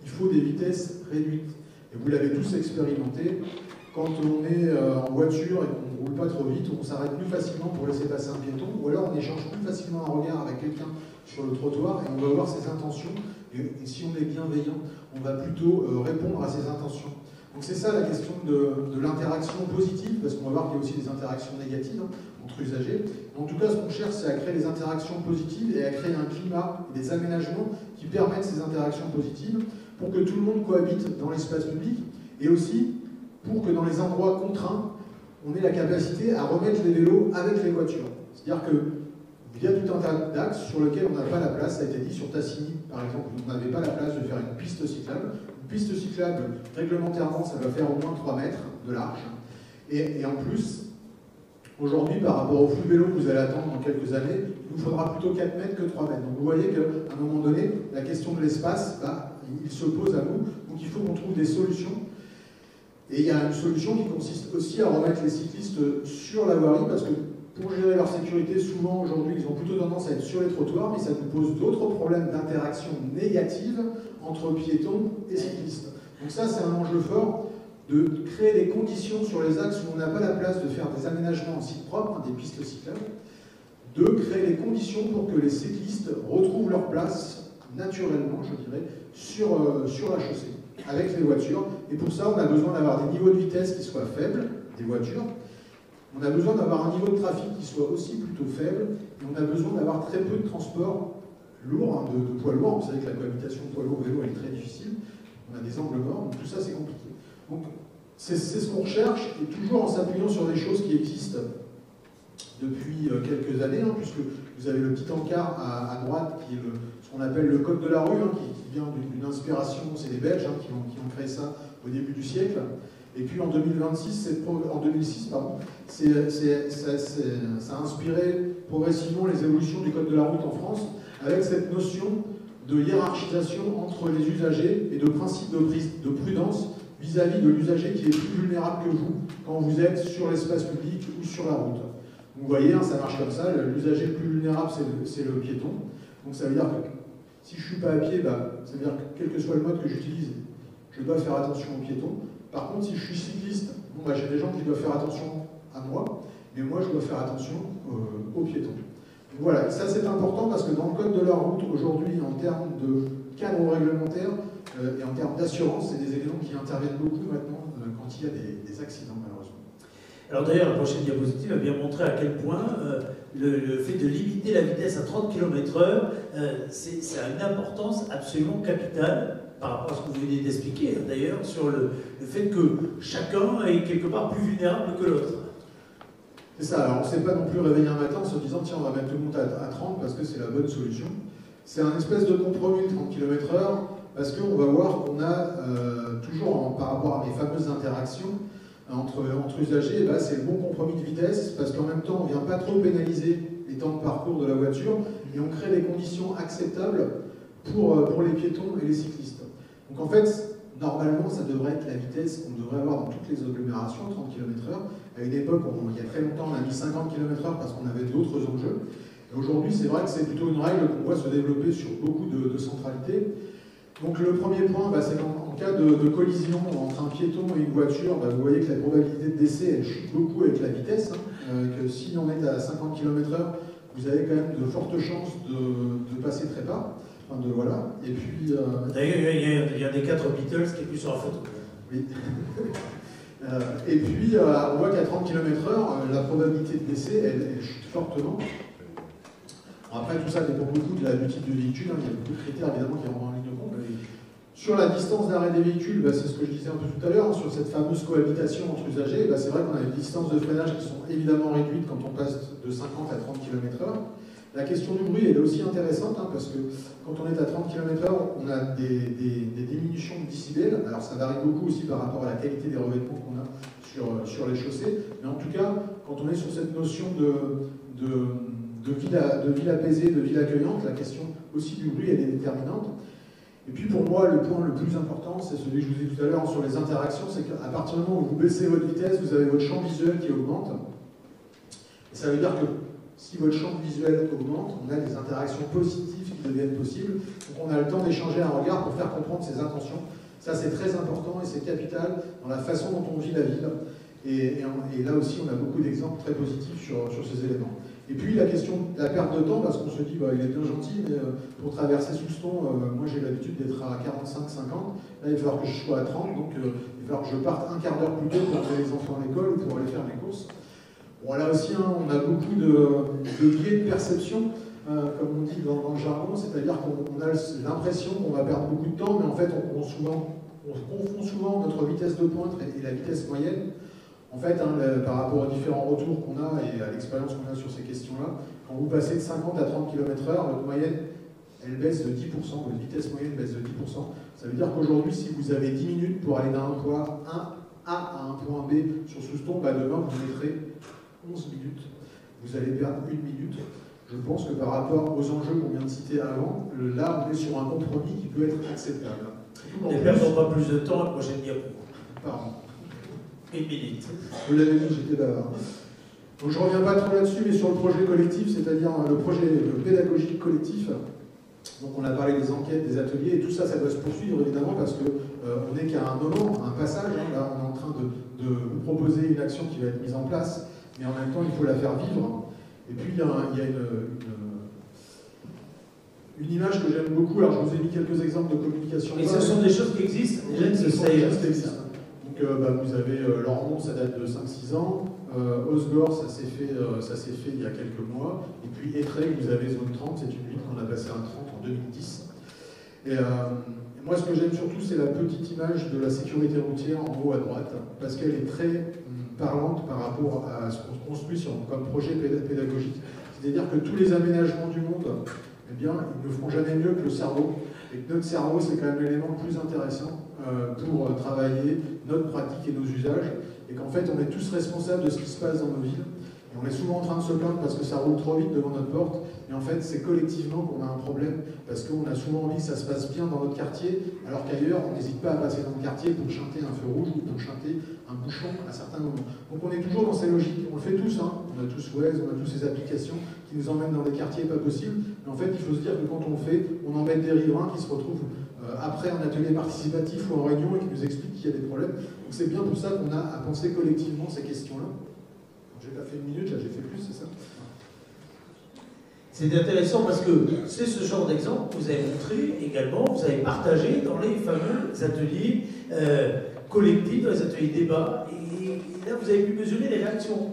il faut des vitesses réduites. Et vous l'avez tous expérimenté. Quand on est en voiture et qu'on ne roule pas trop vite, on s'arrête plus facilement pour laisser passer un piéton, ou alors on échange plus facilement un regard avec quelqu'un sur le trottoir et on va voir ses intentions. Et si on est bienveillant, on va plutôt répondre à ses intentions. Donc c'est ça la question de l'interaction positive, parce qu'on va voir qu'il y a aussi des interactions négatives entre usagers. En tout cas, ce qu'on cherche, c'est à créer des interactions positives et à créer un climat et des aménagements qui permettent ces interactions positives pour que tout le monde cohabite dans l'espace public et aussi pour que dans les endroits contraints, on ait la capacité à remettre les vélos avec les voitures. C'est-à-dire que Il y a tout un tas d'axes sur lesquels on n'a pas la place. Ça a été dit sur Tassigny, par exemple, on n'avait pas la place de faire une piste cyclable. Une piste cyclable, réglementairement, ça doit faire au moins 3 mètres de large. Et en plus, aujourd'hui, par rapport au flux vélo que vous allez attendre dans quelques années, il nous faudra plutôt 4 mètres que 3 mètres. Donc vous voyez qu'à un moment donné, la question de l'espace, il se pose à nous. Donc il faut qu'on trouve des solutions. Et il y a une solution qui consiste aussi à remettre les cyclistes sur la voirie, parce que pour gérer leur sécurité, souvent aujourd'hui, ils ont plutôt tendance à être sur les trottoirs, mais ça nous pose d'autres problèmes d'interaction négative entre piétons et cyclistes. Donc ça, c'est un enjeu fort de créer des conditions sur les axes où on n'a pas la place de faire des aménagements en site propre, des pistes cyclables, de créer les conditions pour que les cyclistes retrouvent leur place naturellement, je dirais, sur la chaussée, avec les voitures. Et pour ça, on a besoin d'avoir des niveaux de vitesse qui soient faibles, des voitures. On a besoin d'avoir un niveau de trafic qui soit aussi plutôt faible. Et on a besoin d'avoir très peu de transport lourd, de poids lourds. Vous savez que la cohabitation poids lourd-vélo est très difficile. On a des angles morts, donc tout ça, c'est compliqué. Donc, c'est ce qu'on recherche, et toujours en s'appuyant sur des choses qui existent depuis quelques années, puisque vous avez le petit encart à droite, qui est ce qu'on appelle le code de la rue, qui vient d'une inspiration, c'est les Belges qui ont créé ça au début du siècle. Et puis en 2006, ça a inspiré progressivement les évolutions du code de la route en France, avec cette notion de hiérarchisation entre les usagers et de principe de prudence vis-à-vis de l'usager qui est plus vulnérable que vous quand vous êtes sur l'espace public ou sur la route. Vous voyez, ça marche comme ça, l'usager le plus vulnérable, c'est le piéton. Donc ça veut dire que si je ne suis pas à pied, ça veut dire que quel que soit le mode que j'utilise, je dois faire attention aux piétons. Par contre, si je suis cycliste, j'ai des gens qui doivent faire attention à moi, mais moi je dois faire attention aux piétons. Donc voilà, ça c'est important parce que dans le code de la route, aujourd'hui, en termes de cadre réglementaire et en termes d'assurance, c'est des éléments qui interviennent beaucoup maintenant quand il y a des accidents, malheureusement. Alors d'ailleurs, la prochaine diapositive va bien montrer à quel point le fait de limiter la vitesse à 30 km/h, ça a une importance absolument capitale par rapport à ce que vous venez d'expliquer, d'ailleurs, sur le fait que chacun est quelque part plus vulnérable que l'autre. C'est ça, alors on ne s'est pas non plus réveillé un matin en se disant tiens, on va mettre tout le monde à 30 parce que c'est la bonne solution. C'est un espèce de compromis de 30 km/h parce qu'on va voir qu'on a toujours, par rapport à mes fameuses interactions entre usagers, c'est le bon compromis de vitesse parce qu'en même temps on ne vient pas trop pénaliser les temps de parcours de la voiture et on crée des conditions acceptables pour les piétons et les cyclistes. Donc en fait, normalement, ça devrait être la vitesse qu'on devrait avoir dans toutes les agglomérations, 30 km/h. À une époque, il y a très longtemps, on a mis 50 km/h parce qu'on avait d'autres enjeux. Et aujourd'hui, c'est vrai que c'est plutôt une règle qu'on voit se développer sur beaucoup de centralités. Donc le premier point, c'est qu'en cas de collision entre un piéton et une voiture, vous voyez que la probabilité de décès, elle chute beaucoup avec la vitesse. Que si on est à 50 km/h, vous avez quand même de fortes chances de passer trépas. Voilà. Et puis. D'ailleurs, il y a des 4 Beatles qui est plus sur la photo. Oui. Et puis, on voit qu'à 30 km/h, la probabilité de décès, elle chute fortement. Après, tout ça dépend beaucoup du type de véhicule. Il y a beaucoup de critères, évidemment, qui rentrent en ligne de compte. Sur la distance d'arrêt des véhicules, c'est ce que je disais un peu tout à l'heure, sur cette fameuse cohabitation entre usagers, c'est vrai qu'on a des distances de freinage qui sont évidemment réduites quand on passe de 50 à 30 km/h. La question du bruit, elle est aussi intéressante, parce que quand on est à 30 km/h, on a des diminutions de décibels. Alors ça varie beaucoup aussi par rapport à la qualité des revêtements qu'on a sur les chaussées. Mais en tout cas, quand on est sur cette notion de ville apaisée, de ville accueillante, la question aussi du bruit, elle est déterminante. Et puis pour moi, le point le plus important, c'est celui que je vous ai dit tout à l'heure sur les interactions, c'est qu'à partir du moment où vous baissez votre vitesse, vous avez votre champ visuel qui augmente. Et ça veut dire que si votre champ visuel augmente, on a des interactions positives qui deviennent possibles. Donc on a le temps d'échanger un regard pour faire comprendre ses intentions. Ça c'est très important et c'est capital dans la façon dont on vit la ville. Et là aussi, on a beaucoup d'exemples très positifs sur ces éléments. Et puis la question de la perte de temps, parce qu'on se dit, il est bien gentil, mais pour traverser Souston, moi j'ai l'habitude d'être à 45-50, là il va falloir que je sois à 30, donc il va falloir que je parte un quart d'heure plus tôt pour amener les enfants à l'école ou pour aller faire mes courses. Bon, là aussi, on a beaucoup de biais de perception, comme on dit dans le jargon, c'est-à-dire qu'on a l'impression qu'on va perdre beaucoup de temps, mais en fait on confond souvent notre vitesse de pointe et la vitesse moyenne. En fait, hein, par rapport aux différents retours qu'on a et à l'expérience qu'on a sur ces questions-là, quand vous passez de 50 à 30 km/h, votre moyenne, elle baisse de 10%, votre vitesse moyenne baisse de 10%. Ça veut dire qu'aujourd'hui, si vous avez 10 minutes pour aller d'un point A à un point B sur Souston, bah demain, vous mettrez 11 minutes. Vous allez perdre 1 minute. Je pense que par rapport aux enjeux qu'on vient de citer avant, là, on est sur un compromis qui peut être acceptable. Ne perdons pas plus de temps à la prochaine diapo. Pardon. 1 minute. Vous l'avez dit, j'étais bavard. Donc je ne reviens pas trop là-dessus, mais sur le projet collectif, c'est-à-dire le projet pédagogique collectif. Donc on a parlé des enquêtes, des ateliers, et tout ça, ça doit se poursuivre évidemment parce que on n'est qu'à un moment, un passage. Hein, là, on est en train de vous proposer une action qui va être mise en place, mais en même temps, il faut la faire vivre. Et puis il y a une image que j'aime beaucoup. Alors je vous ai mis quelques exemples de communication. Et ce sont des choses qui existent. Déjà, Oui, ce sont des choses qui existent. ça. Donc vous avez Lormont, ça date de 5-6 ans. Osgore, ça s'est fait il y a quelques mois. Et puis Étré, vous avez Zone 30, c'est une ville qu'on a passée à 30 en 2010. Et moi, ce que j'aime surtout, c'est la petite image de la sécurité routière en haut à droite, parce qu'elle est très parlante par rapport à ce qu'on construit comme projet pédagogique. C'est-à-dire que tous les aménagements du monde, eh bien, ils ne feront jamais mieux que le cerveau. Et que notre cerveau, c'est quand même l'élément le plus intéressant pour travailler notre pratique et nos usages. Et qu'en fait, on est tous responsables de ce qui se passe dans nos villes. Et on est souvent en train de se plaindre parce que ça roule trop vite devant notre porte. Mais en fait, c'est collectivement qu'on a un problème parce qu'on a souvent envie que ça se passe bien dans notre quartier, alors qu'ailleurs, on n'hésite pas à passer dans le quartier pour chanter un feu rouge ou pour chanter un bouchon à certains moments. Donc on est toujours dans ces logiques. On le fait tous, hein. On a tous Waze, on a tous ces applications qui nous emmènent dans des quartiers pas possibles. Mais en fait, il faut se dire que quand on le fait, on embête des riverains qui se retrouvent après un atelier participatif ou en réunion et qui nous expliquent qu'il y a des problèmes. Donc c'est bien pour ça qu'on a à penser collectivement ces questions-là. J'ai pas fait 1 minute, là j'ai fait plus, c'est ça? C'est intéressant parce que c'est ce genre d'exemple que vous avez montré également, vous avez partagé dans les fameux ateliers collectifs, dans les ateliers débat, et là vous avez pu mesurer les réactions.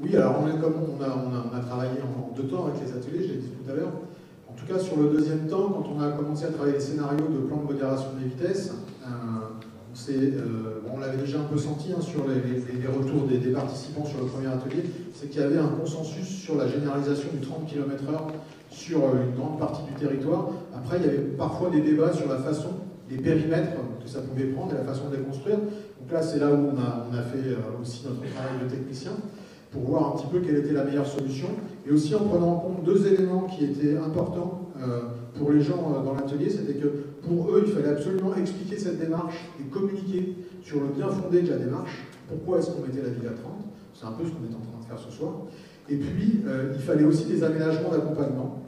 Oui, alors comme on a travaillé en 2 temps avec les ateliers, je l'ai dit tout à l'heure. En tout cas, sur le deuxième temps, quand on a commencé à travailler les scénarios de plan de modération des vitesses, on l'avait déjà un peu senti hein, sur les retours des participants sur le premier atelier, c'est qu'il y avait un consensus sur la généralisation du 30 km/h sur une grande partie du territoire. Après, il y avait parfois des débats sur la façon, les périmètres que ça pouvait prendre et la façon de les construire. Donc là, c'est là où on a fait aussi notre travail de technicien pour voir un petit peu quelle était la meilleure solution, et aussi en prenant en compte 2 éléments qui étaient importants pour les gens dans l'atelier, c'était que pour eux, il fallait absolument expliquer cette démarche et communiquer sur le bien fondé de la démarche. Pourquoi est-ce qu'on mettait la ville à 30? C'est un peu ce qu'on est en train de faire ce soir. Et puis, il fallait aussi des aménagements d'accompagnement.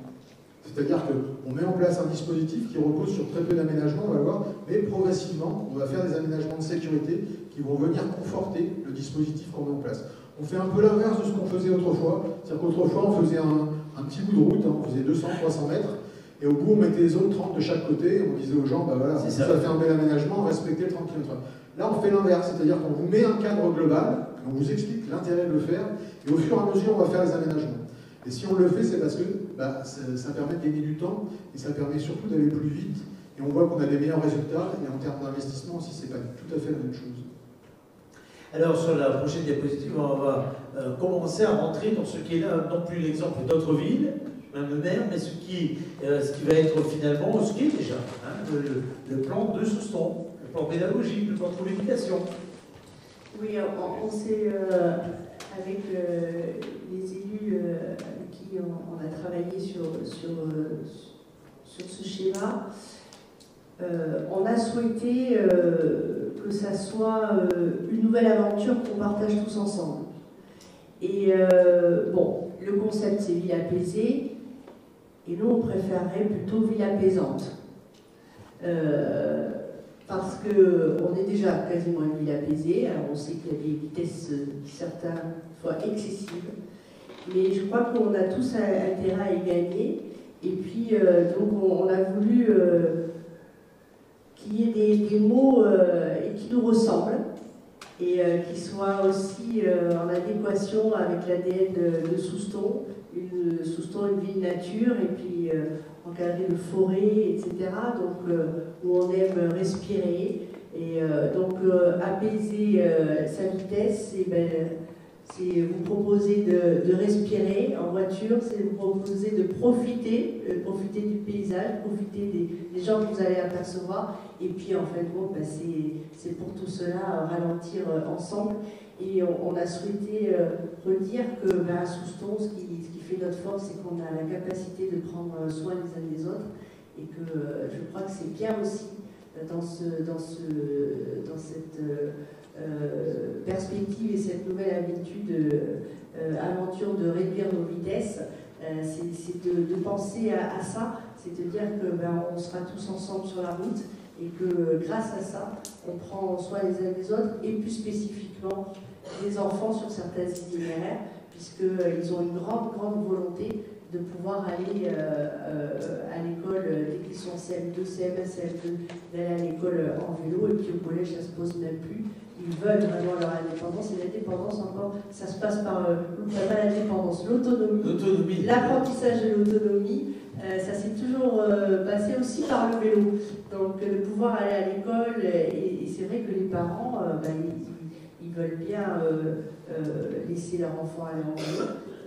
C'est-à-dire qu'on met en place un dispositif qui repose sur très peu d'aménagements, on va le voir, mais progressivement, on va faire des aménagements de sécurité qui vont venir conforter le dispositif qu'on met en place. On fait un peu l'inverse de ce qu'on faisait autrefois. C'est-à-dire qu'autrefois, on faisait un petit bout de route, hein, on faisait 200-300 mètres, et au bout, on mettait les zones 30 de chaque côté, et on disait aux gens, bah voilà, ça fait un bel aménagement, respectez le 30 km/h. Là, on fait l'inverse, c'est-à-dire qu'on vous met un cadre global, on vous explique l'intérêt de le faire, et au fur et à mesure, on va faire les aménagements. Et si on le fait, c'est parce que ça permet de gagner du temps, et ça permet surtout d'aller plus vite, et on voit qu'on a des meilleurs résultats, et en termes d'investissement aussi, c'est pas tout à fait la même chose. Alors sur la prochaine diapositive, on va commencer à rentrer dans ce qui est là, non plus l'exemple d'autres villes, même le maire, mais ce qui va être finalement, ce qui est déjà, hein, le plan de Souston, le plan pédagogique, le plan de communication. Oui, on s'est, avec les élus avec qui on a travaillé sur ce schéma, on a souhaité que ça soit une nouvelle aventure qu'on partage tous ensemble. Et bon, le concept c'est ville apaisée, et nous on préférerait plutôt ville apaisante. Parce qu'on est déjà quasiment une ville apaisée, alors on sait qu'il y a des vitesses certaines fois excessives, mais je crois qu'on a tous intérêt à y gagner, et puis donc on a voulu qu'il y ait des mots qui nous ressemblent, et qui soient aussi en adéquation avec l'ADN de Souston, une ville nature, et puis encadrée de forêts, etc., donc où on aime respirer. Et donc apaiser sa vitesse, c'est vous proposer de respirer en voiture, c'est vous proposer de profiter du paysage, profiter des gens que vous allez apercevoir. Et puis en fait, c'est pour tout cela ralentir ensemble. Et on a souhaité redire que à Souston, ce qui fait notre force, c'est qu'on a la capacité de prendre soin les uns des autres. Et que je crois que c'est bien aussi dans cette perspective et cette nouvelle habitude, aventure de réduire nos vitesses, c'est de penser à ça, c'est de dire que on sera tous ensemble sur la route et que grâce à ça, on prend soin les uns des autres et plus spécifiquement des enfants sur certains itinéraires, puisqu'ils ont une grande volonté de pouvoir aller à l'école dès qu'ils sont CM2, CM1, CM2, d'aller à l'école en vélo, et puis au collège ça se pose même plus. Ils veulent vraiment leur indépendance, et l'indépendance encore, ça se passe par l'indépendance, l'autonomie, l'apprentissage de l'autonomie, ça s'est toujours passé aussi par le vélo. Donc de pouvoir aller à l'école, et c'est vrai que les parents, ils veulent bien laisser leur enfant aller en vélo.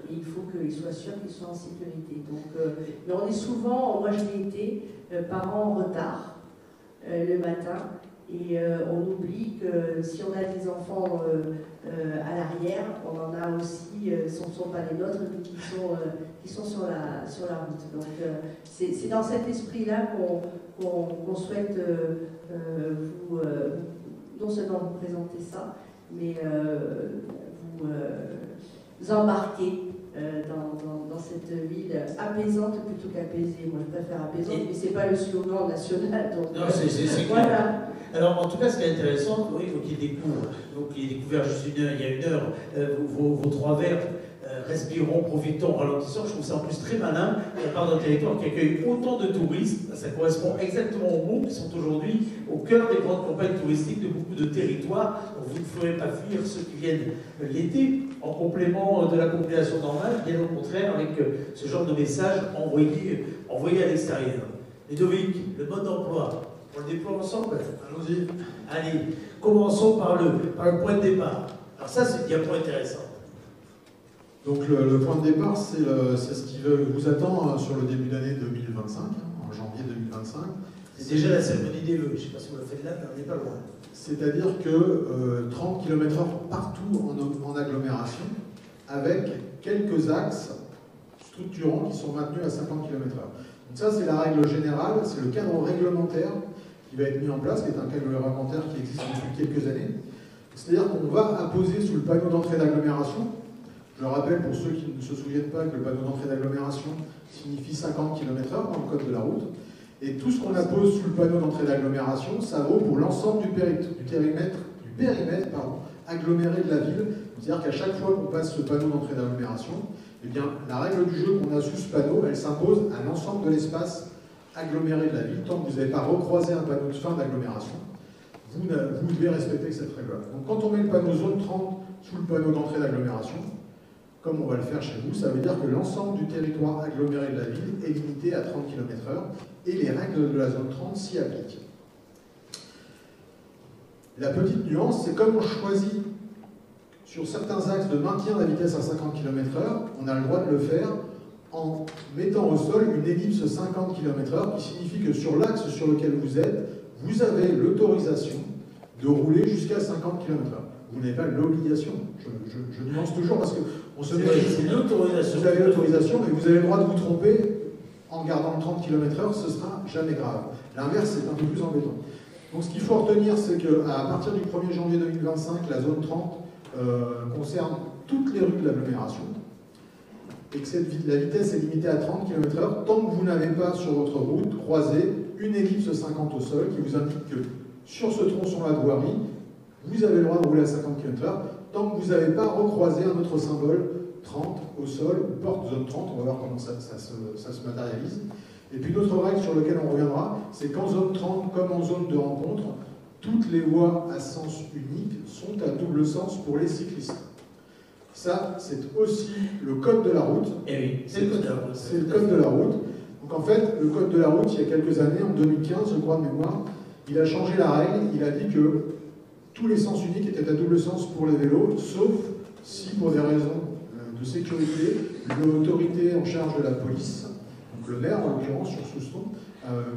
Et il faut qu'ils soient sûrs qu'ils soient en sécurité. Donc, mais on est souvent, moi je l'ai été, parents en retard le matin, et on oublie que si on a des enfants à l'arrière, on en a aussi, ce ne sont pas les nôtres, mais qui sont sur la route. Donc c'est dans cet esprit-là qu'on souhaite vous, non seulement vous présenter ça, mais vous embarquer dans cette ville apaisante plutôt qu'apaisée. Moi, je préfère apaisante, mais ce n'est pas le slogan national. Donc, non, c'est voilà. Alors, en tout cas, ce qui est intéressant, oui, il faut qu'il découvre. Donc, il a découvert juste il y a une heure vos trois verbes. Respirons, profitons, ralentissons. Je trouve ça en plus très malin de la part d'un territoire qui accueille autant de touristes. Ça correspond exactement aux mots qui sont aujourd'hui au cœur des grandes campagnes touristiques de beaucoup de territoires. Donc vous ne ferez pas fuir ceux qui viennent l'été en complément de la population normale, bien au contraire avec ce genre de message envoyé à l'extérieur. Ludovic, le mode d'emploi, on le déploie ensemble. Allons-y. Allez, commençons par le point de départ. Alors ça, c'est bien point intéressant. Donc le point de départ, c'est ce qui vous attend sur le début d'année 2025, en janvier 2025. C'est déjà la cérémonie des vœux, je ne sais pas si vous la faites là, mais on n'est pas loin. C'est-à-dire que 30 km/h partout en agglomération, avec quelques axes structurants qui sont maintenus à 50 km/h. Donc ça, c'est la règle générale, c'est le cadre réglementaire qui va être mis en place, qui est un cadre réglementaire qui existe depuis quelques années. C'est-à-dire qu'on va apposer sous le panneau d'entrée d'agglomération. Je rappelle pour ceux qui ne se souviennent pas que le panneau d'entrée d'agglomération signifie 50 km/h dans le code de la route. Et tout ce qu'on appose sous le panneau d'entrée d'agglomération, ça vaut pour l'ensemble du périmètre aggloméré de la ville. C'est-à-dire qu'à chaque fois qu'on passe ce panneau d'entrée d'agglomération, eh bien, la règle du jeu qu'on a sous ce panneau, elle s'impose à l'ensemble de l'espace aggloméré de la ville. Tant que vous n'avez pas recroisé un panneau de fin d'agglomération, vous devez respecter cette règle-là. Donc quand on met le panneau zone 30 sous le panneau d'entrée d'agglomération, comme on va le faire chez vous, ça veut dire que l'ensemble du territoire aggloméré de la ville est limité à 30 km/h et les règles de la zone 30 s'y appliquent. La petite nuance, c'est comme on choisit sur certains axes de maintien de la vitesse à 50 km/h, on a le droit de le faire en mettant au sol une ellipse 50 km/h qui signifie que sur l'axe sur lequel vous êtes, vous avez l'autorisation de rouler jusqu'à 50 km/h. Vous n'avez pas l'obligation. Je nuance toujours parce qu'on se met. C'est l'autorisation. Vous avez l'autorisation, mais vous avez le droit de vous tromper en gardant le 30 km/h, ce sera jamais grave. L'inverse, c'est un peu plus embêtant. Donc ce qu'il faut retenir, c'est qu'à partir du 1er janvier 2025, la zone 30 concerne toutes les rues de l'agglomération et que la vitesse est limitée à 30 km/h tant que vous n'avez pas sur votre route croisé une ellipse 50 au sol qui vous indique que sur ce tronçon-là de voirie, vous avez le droit de rouler à 50 km/h tant que vous n'avez pas recroisé un autre symbole 30 au sol, ou porte zone 30, on va voir comment ça se matérialise. Et puis d'autres règles sur lesquelles on reviendra, c'est qu'en zone 30, comme en zone de rencontre, toutes les voies à sens unique sont à double sens pour les cyclistes. Ça, c'est aussi le code de la route. Eh oui, c'est le code de la route. C'est le code de la route. Donc en fait, le code de la route, il y a quelques années, en 2015, je crois de mémoire, il a changé la règle. Il a dit que tous les sens uniques étaient à double sens pour les vélos, sauf si, pour des raisons de sécurité, l'autorité en charge de la police, donc le maire en l'occurrence sur Souston,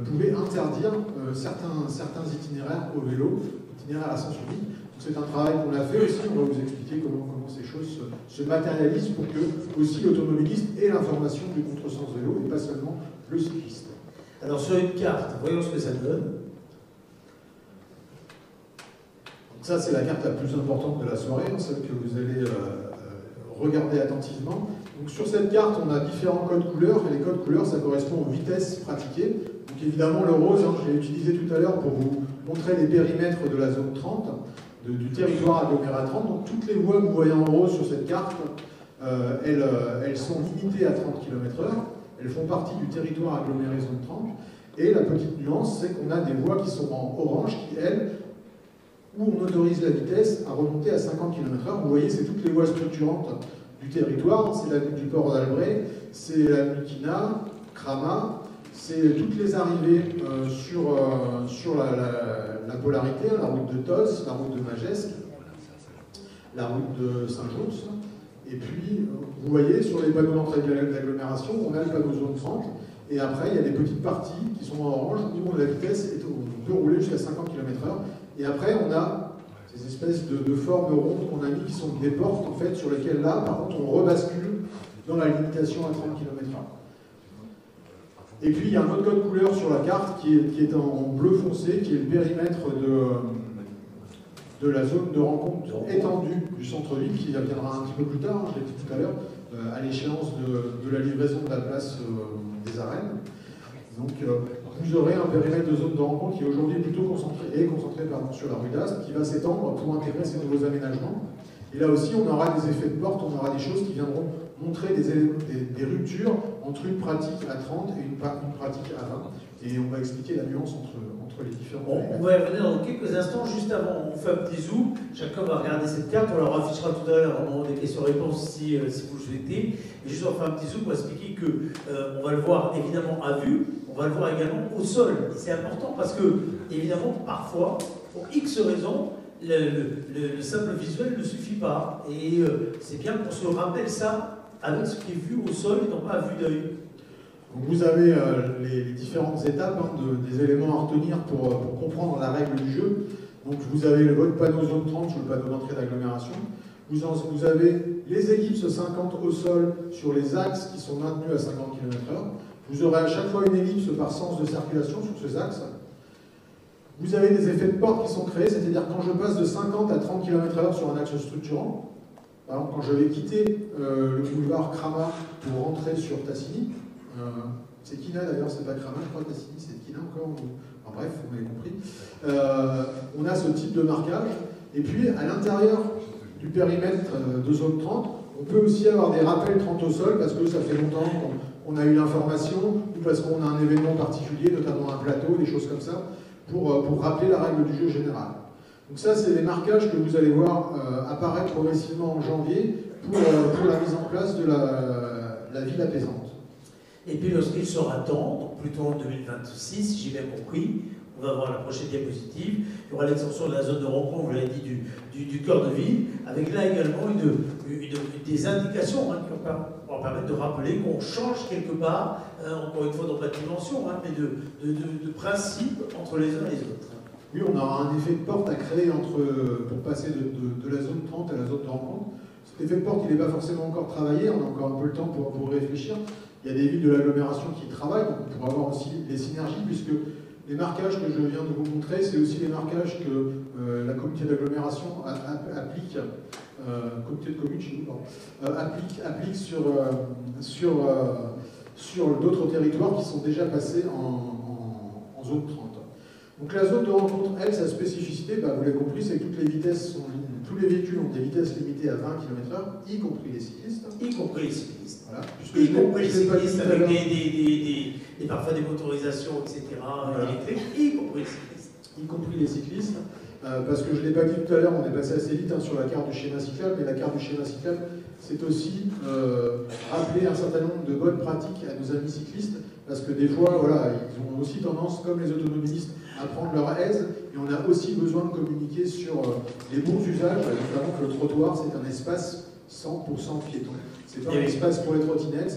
pouvait interdire certains itinéraires au vélo, itinéraires à sens unique. C'est un travail qu'on a fait aussi, on va vous expliquer comment ces choses se matérialisent pour que aussi l'automobiliste ait l'information du contresens vélo et pas seulement le cycliste. Alors sur une carte, voyons ce que ça donne. Donc ça c'est la carte la plus importante de la soirée, celle que vous allez regarder attentivement. Donc sur cette carte on a différents codes couleurs et les codes couleurs ça correspond aux vitesses pratiquées. Donc évidemment le rose, je l'ai utilisé tout à l'heure pour vous montrer les périmètres de la zone 30. Du territoire agglomérat 30. Donc toutes les voies que vous voyez en rose sur cette carte, elles sont limitées à 30 km/h. Elles font partie du territoire aggloméré zone 30. Et la petite nuance, c'est qu'on a des voies qui sont en orange, qui elles, où on autorise la vitesse à remonter à 50 km/h. Vous voyez, c'est toutes les voies structurantes du territoire. C'est l'avenue du Port d'Albret, c'est l'avenue Quina, Crama, c'est toutes les arrivées sur la polarité, la route de Tos, la route de Magesque, la route de Saint-Josse. Et puis, vous voyez, sur les panneaux d'entrée de l'agglomération, on a le panneau zone 30. Et après, il y a des petites parties qui sont en orange où la vitesse, on peut rouler jusqu'à 50 km/h. Et après, on a ces espèces de formes rondes qu'on a mis qui sont des portes, en fait, sur lesquelles là, par contre, on rebascule dans la limitation à 30 km/h. Et puis il y a un autre code couleur sur la carte qui est en bleu foncé, qui est le périmètre de la zone de rencontre étendue du centre-ville, qui viendra un petit peu plus tard, je l'ai dit tout à l'heure, à l'échéance de la livraison de la place des arènes. Donc vous aurez un périmètre de zone de rencontre qui est aujourd'hui plutôt concentré sur la rue d'Aspe, qui va s'étendre pour intégrer ces nouveaux aménagements. Et là aussi, on aura des effets de porte, on aura des choses qui viendront montrer des ruptures entre une pratique à 30 et une pratique à 20. Et on va expliquer la nuance entre les différents. On va y revenir dans quelques instants. Juste avant, on fait un petit zoom. Chacun va regarder cette carte. On leur affichera tout à l'heure au moment des questions-réponses si vous le souhaitez. Et juste on va faire un petit zoom pour expliquer qu'on va le voir évidemment à vue. On va le voir également au sol. Et c'est important parce que, évidemment, parfois, pour X raisons, le simple visuel ne suffit pas. Et c'est bien qu'on se rappelle ça avec ce qui est vu au sol et non pas à vue d'œil. Vous avez les différentes étapes des éléments à retenir pour comprendre la règle du jeu. Donc vous avez votre panneau zone 30 sur le panneau d'entrée d'agglomération. Vous avez les ellipses 50 au sol sur les axes qui sont maintenus à 50 km/h. Vous aurez à chaque fois une ellipse par sens de circulation sur ces axes. Vous avez des effets de porte qui sont créés, c'est-à-dire quand je passe de 50 à 30 km/h sur un axe structurant, par exemple quand je vais quitter le boulevard Crama pour rentrer sur Tassigny, c'est Quina d'ailleurs, c'est pas Crama, je crois que Tassigny c'est Quina encore, enfin, bref, vous m'avez compris. On a ce type de marquage, et puis à l'intérieur du périmètre de zone 30, on peut aussi avoir des rappels 30 au sol, parce que ça fait longtemps qu'on a eu l'information, ou parce qu'on a un événement particulier, notamment un plateau, des choses comme ça, pour rappeler la règle du jeu général. Donc ça, c'est les marquages que vous allez voir apparaître progressivement en janvier pour la mise en place de la ville apaisante. Et puis lorsqu'il sera temps, donc plutôt en 2026, si j'ai bien compris, on va voir la prochaine diapositive, il y aura l'extension de la zone de rencontre, vous l'avez dit, du cœur de ville, avec là également des indications qui vont permettre de rappeler qu'on change quelque part, encore une fois dans pas de dimension, mais de principe entre les uns et les autres. Oui, on aura un effet de porte à créer pour passer de la zone 30 à la zone de rencontre. Cet effet de porte, il n'est pas forcément encore travaillé, on a encore un peu le temps pour réfléchir. Il y a des villes de l'agglomération qui travaillent, donc on pourra avoir aussi des synergies, puisque les marquages que je viens de vous montrer, c'est aussi les marquages que la communauté d'agglomération applique, communauté de communes chez nous, pardon, applique sur d'autres territoires qui sont déjà passés en zone 30. Donc la zone de rencontre, elle, sa spécificité, vous l'avez compris, c'est que toutes les vitesses tous les véhicules ont des vitesses limitées à 20 km/h, y compris les cyclistes. Y compris les cyclistes. Voilà. Y compris les cyclistes avec parfois des motorisations, etc. Voilà. électriques, y compris les cyclistes. Y compris les cyclistes. Parce que je ne l'ai pas dit tout à l'heure, on est passé assez vite sur la carte du schéma cyclable, mais la carte du schéma cyclable, c'est aussi rappeler un certain nombre de bonnes pratiques à nos amis cyclistes, parce que des fois, voilà, ils ont aussi tendance, comme les automobilistes, à prendre leur aise, et on a aussi besoin de communiquer sur les bons usages, notamment que le trottoir, c'est un espace 100% piéton. C'est pas un espace pour les trottinettes,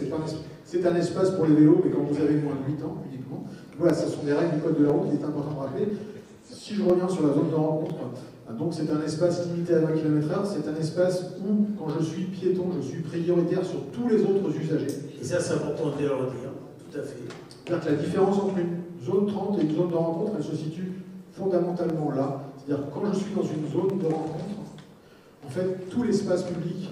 c'est un espace pour les vélos, mais quand vous avez moins de 8 ans uniquement. Voilà, ce sont des règles du code de la route qu'il est important de rappeler. Si je reviens sur la zone de rencontre, donc c'est un espace limité à 20 km/h, c'est un espace où, quand je suis piéton, je suis prioritaire sur tous les autres usagers. Et ça, c'est important de le redire, tout à fait. C'est-à-dire que la différence entre une zone 30 et une zone de rencontre, elle se situe fondamentalement là. C'est-à-dire que quand je suis dans une zone de rencontre, en fait, tout l'espace public,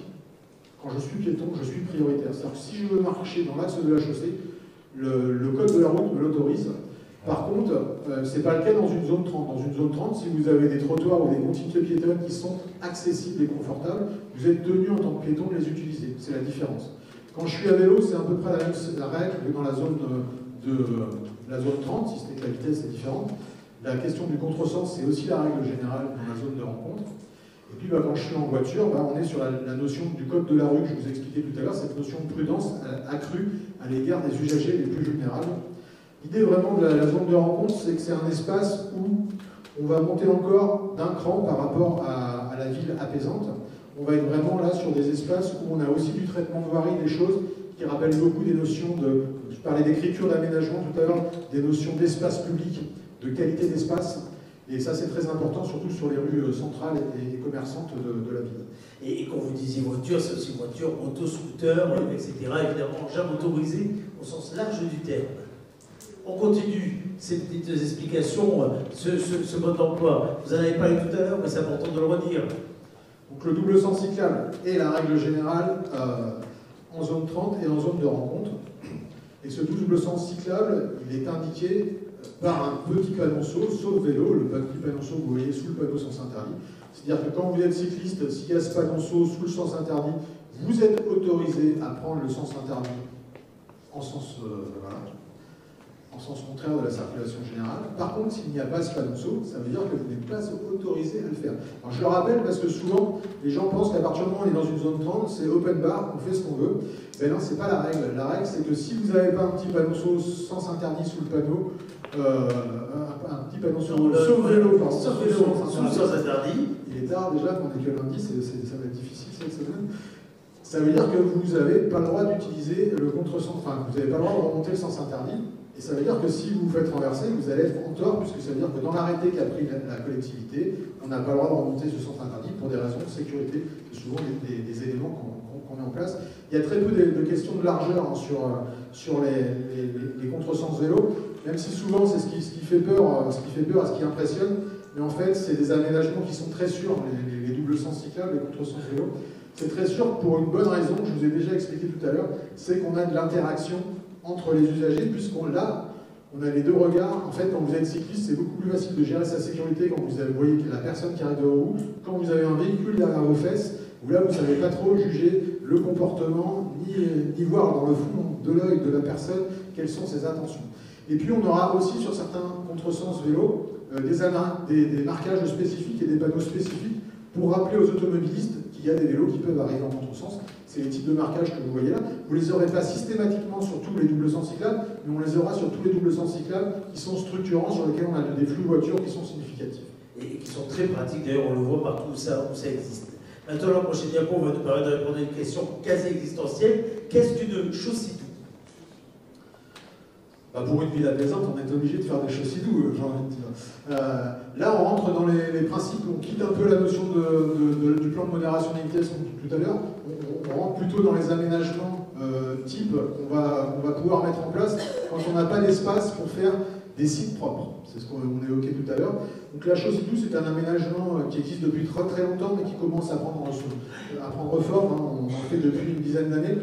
quand je suis piéton, je suis prioritaire. C'est-à-dire que si je veux marcher dans l'axe de la chaussée, le code de la route me l'autorise. Par contre, ce n'est pas le cas dans une zone 30. Dans une zone 30, si vous avez des trottoirs ou des continuités piétonnes qui sont accessibles et confortables, vous êtes tenu en tant que piéton de les utiliser. C'est la différence. Quand je suis à vélo, c'est à peu près la règle que dans la zone la zone 30, si ce n'est que la vitesse est différente. La question du contresens, c'est aussi la règle générale dans la zone de rencontre. Et puis quand je suis en voiture, on est sur la notion du code de la rue que je vous ai expliqué tout à l'heure, cette notion de prudence accrue à l'égard des usagers les plus vulnérables. L'idée vraiment de la zone de rencontre, c'est que c'est un espace où on va monter encore d'un cran par rapport à la ville apaisante. On va être vraiment là sur des espaces où on a aussi du traitement de voirie, des choses qui rappellent beaucoup des notions je parlais d'écriture d'aménagement tout à l'heure, des notions d'espace public, de qualité d'espace. Et ça, c'est très important, surtout sur les rues centrales et commerçantes de la ville. Et quand vous disiez voiture, c'est aussi voiture, auto, scooter, etc. Évidemment, jamais autorisé au sens large du terme. On continue ces petites explications, ce mode d'emploi. Vous en avez parlé tout à l'heure, mais c'est important de le redire. Donc le double sens cyclable est la règle générale en zone 30 et en zone de rencontre. Et ce double sens cyclable, il est indiqué par un petit panonceau, sauf vélo, le petit panonceau que vous voyez sous le panneau sens interdit. C'est-à-dire que quand vous êtes cycliste, s'il y a ce panonceau sous le sens interdit, vous êtes autorisé à prendre le sens interdit en sens contraire de la circulation générale. Par contre, s'il n'y a pas ce panonceau, ça veut dire que vous n'êtes pas autorisé à le faire. Alors je le rappelle parce que souvent, les gens pensent qu'à partir du moment où on est dans une zone 30, c'est open bar, on fait ce qu'on veut. Ben non, c'est pas la règle. La règle, c'est que si vous n'avez pas un petit panonceau sens interdit sous le panneau, un petit panonceau sauf vélo, pardon, sauf vélo, sous le sens interdit. Il est tard déjà, qu'on est que lundi, ça va être difficile cette semaine. Ça veut dire que vous n'avez pas le droit d'utiliser le contresens, enfin, vous n'avez pas le droit de remonter le sens interdit. Et ça veut dire que si vous vous faites renverser, vous allez être en tort, puisque ça veut dire que dans l'arrêté qu'a pris la collectivité, on n'a pas le droit de remonter ce sens interdit pour des raisons de sécurité. C'est souvent des éléments qu'on met en place. Il y a très peu de questions de largeur sur les contresens vélo, même si souvent c'est ce qui fait peur, ce qui impressionne. Mais en fait, c'est des aménagements qui sont très sûrs, les doubles sens cyclables, les contresens vélo. C'est très sûr pour une bonne raison, je vous ai déjà expliqué tout à l'heure, c'est qu'on a de l'interaction entre les usagers, puisqu'on a les deux regards. En fait, quand vous êtes cycliste, c'est beaucoup plus facile de gérer sa sécurité quand vous voyez la personne qui arrive devant vous. Quand vous avez un véhicule derrière vos fesses, où là, vous ne savez pas trop juger le comportement, ni voir dans le fond de l'œil de la personne quelles sont ses intentions. Et puis, on aura aussi sur certains contresens vélo des marquages spécifiques et des panneaux spécifiques pour rappeler aux automobilistes qu'il y a des vélos qui peuvent arriver en contresens. C'est les types de marquages que vous voyez là. Vous ne les aurez pas systématiquement sur tous les doubles sens cyclables, mais on les aura sur tous les doubles sens cyclables qui sont structurants, sur lesquels on a des flux de voitures qui sont significatifs. Et qui sont très pratiques, d'ailleurs on le voit partout où ça existe. Maintenant, la prochaine diapo va nous permettre de répondre à une question quasi existentielle. Qu'est-ce qu'une chaussée douce? Pour une ville apaisante, on est obligé de faire des chaussées doux, j'ai envie de dire. Là, on rentre dans les principes, on quitte un peu la notion du plan de modération des vitesses tout à l'heure. On rentre plutôt dans les aménagements type qu'on va pouvoir mettre en place quand on n'a pas d'espace pour faire des sites propres. C'est ce qu'on évoquait tout à l'heure. Donc la chaussée douce, c'est un aménagement qui existe depuis très très longtemps, mais qui commence à prendre forme. On en fait depuis une dizaine d'années.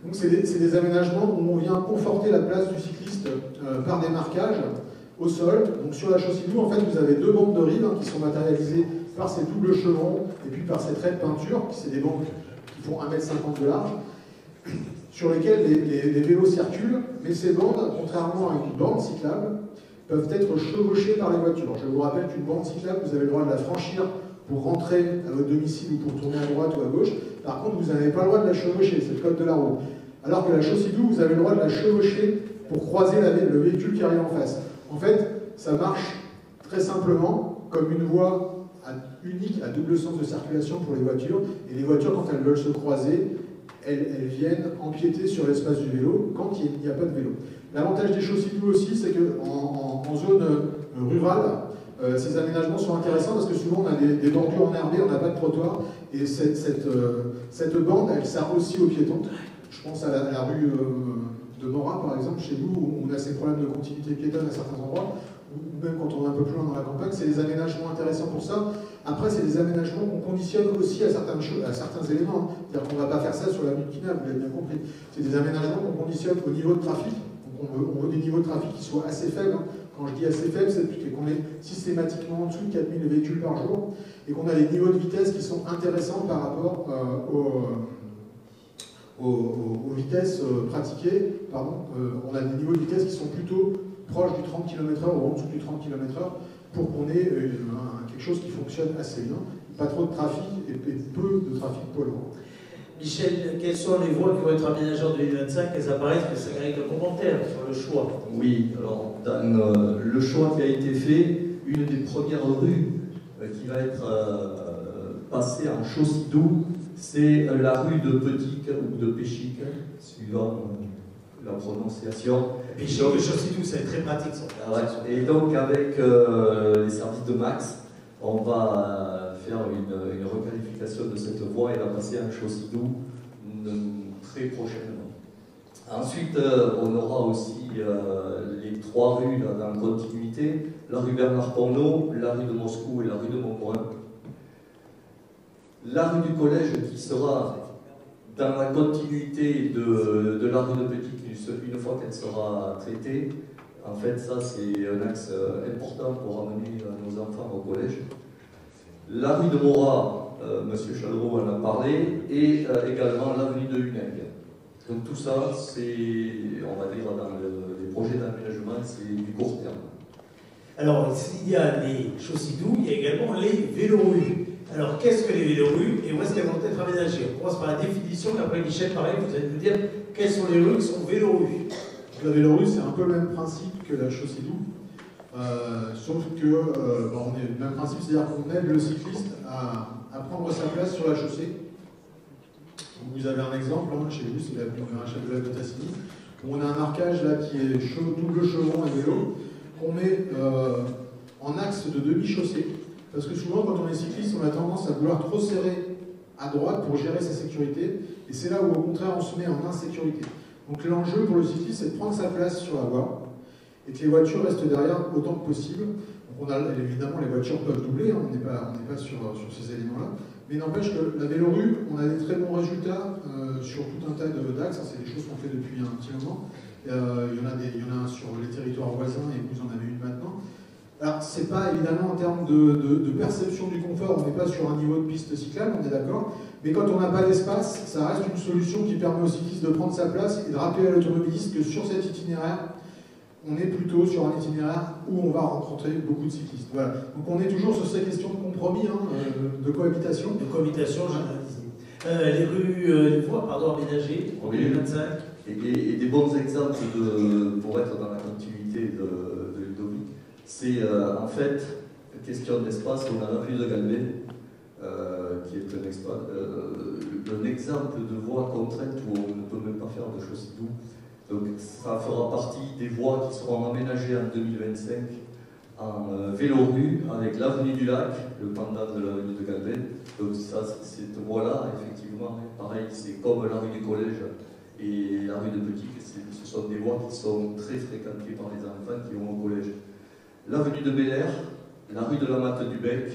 Donc c'est des aménagements où on vient conforter la place du cycliste par des marquages au sol. Donc sur la chaussée douce, en fait, vous avez deux bandes de rives qui sont matérialisées par ces doubles chevrons et puis par ces traits de peinture, qui c'est des bandes qui font 1,50 m de large, sur lesquelles les vélos circulent, mais ces bandes, contrairement à une bande cyclable, peuvent être chevauchées par les voitures. Je vous rappelle qu'une bande cyclable, vous avez le droit de la franchir pour rentrer à votre domicile ou pour tourner à droite ou à gauche. Par contre, vous n'avez pas le droit de la chevaucher, c'est le code de la route. Alors que la chaussée douce, vous avez le droit de la chevaucher pour croiser le véhicule qui arrive en face. En fait, ça marche très simplement comme une voie unique à double sens de circulation pour les voitures. Et les voitures, quand elles veulent se croiser, elles viennent empiéter sur l'espace du vélo quand il n'y a pas de vélo. L'avantage des chaussées doubles aussi, c'est qu'en zone rurale, ces aménagements sont intéressants parce que souvent on a des bordures enherbées, on n'a pas de trottoir, et cette bande, elle sert aussi aux piétons. Je pense à la rue de Morat, par exemple, chez nous, où on a ces problèmes de continuité piétonne à certains endroits, ou même quand on est un peu plus loin dans la campagne, c'est des aménagements intéressants pour ça. Après, c'est des aménagements qu'on conditionne aussi à certains éléments. C'est-à-dire qu'on ne va pas faire ça sur la rue de Pinal, vous l'avez bien compris. C'est des aménagements qu'on conditionne au niveau de trafic. Donc on veut des niveaux de trafic qui soient assez faibles. Quand je dis assez faibles, c'est qu'on est systématiquement en dessous de 4000 véhicules par jour et qu'on a des niveaux de vitesse qui sont intéressants par rapport aux vitesses pratiquées. On a des niveaux de vitesse qui sont plutôt proches du 30 km/h ou en dessous du 30 km/h pour qu'on ait quelque chose qui fonctionne assez bien. Pas trop de trafic et peu de trafic polluant. Michel, quelles sont les voies qui vont être aménagées en 2025? Elles apparaissent, mais ça mérite un commentaire sur le choix. Oui, alors dans le choix qui a été fait, une des premières rues qui va être passée en chaussée double, c'est la rue de Petit ou de Péchic, suivant la prononciation. Péchic et chaussée double, c'est très pratique ça. Ouais. Et donc avec les services de Max, on va faire une requalification de cette voie et la passer en chaussée double très prochainement. Ensuite, on aura aussi les trois rues là, dans la continuité, la rue Bernard-Porneau, la rue de Moscou et la rue de Montbrun. La rue du Collège qui sera dans la continuité de la rue de Petit, une fois qu'elle sera traitée. En fait, ça c'est un axe important pour amener nos enfants au collège. La rue de Morat, M. Chalereau en a parlé, et également l'avenue de Huneg. Donc tout ça, c'est, on va dire, dans les projets d'aménagement, c'est du court terme. Alors, il y a les chaussées doubles, il y a également les vélorues. Alors, qu'est-ce que les vélorues et où est-ce qu'elles vont être aménagées? On commence par la définition, et après Michel, pareil, vous allez nous dire quelles sont les rues qui sont vélorues. La vélorue, c'est un peu le même principe que la chaussée double, sauf que on est le même principe, c'est-à-dire qu'on aide le cycliste à prendre sa place sur la chaussée. Donc, vous avez un exemple, hein, chez vous, c'est la Rachel de la Tassigny, où on a un marquage là qui est double chevron et vélo, qu'on met en axe de demi-chaussée, parce que souvent quand on est cycliste, on a tendance à vouloir trop serrer à droite pour gérer sa sécurité, et c'est là où au contraire on se met en insécurité. Donc l'enjeu pour le cycliste, c'est de prendre sa place sur la voie, et que les voitures restent derrière autant que possible. Donc évidemment, les voitures peuvent doubler, hein, on n'est pas sur ces éléments-là, mais n'empêche que la vélorue, on a des très bons résultats sur tout un tas d'axes, hein, c'est des choses qu'on fait depuis un petit moment. Il y en a un sur les territoires voisins et vous en avez une maintenant. Alors, c'est pas évidemment en termes de perception du confort, on n'est pas sur un niveau de piste cyclable, on est d'accord, mais quand on n'a pas d'espace, ça reste une solution qui permet au cycliste de prendre sa place et de rappeler à l'automobiliste que sur cet itinéraire, on est plutôt sur un itinéraire où on va rencontrer beaucoup de cyclistes. Voilà. Donc on est toujours sur ces questions de compromis, hein, de cohabitation. De cohabitation généralisée. Les rues, les voies, aménagées en 2025. Et des bons exemples pour être dans la continuité de Ludovic, c'est en fait une question d'espace. On a l'avenue de Galbet, qui est un exemple de voie contrainte où on ne peut même pas faire de chaussée double. Donc ça fera partie des voies qui seront aménagées en 2025 en vélorue avec l'avenue du Lac, le pendant de l'avenue de Galbet. Donc ça, cette voie-là, effectivement, pareil, c'est comme la rue du Collège et la rue de Petit, ce sont des voies qui sont très fréquentées par les enfants qui vont au collège. L'avenue de Bel-Air, la rue de la Matte du Bec,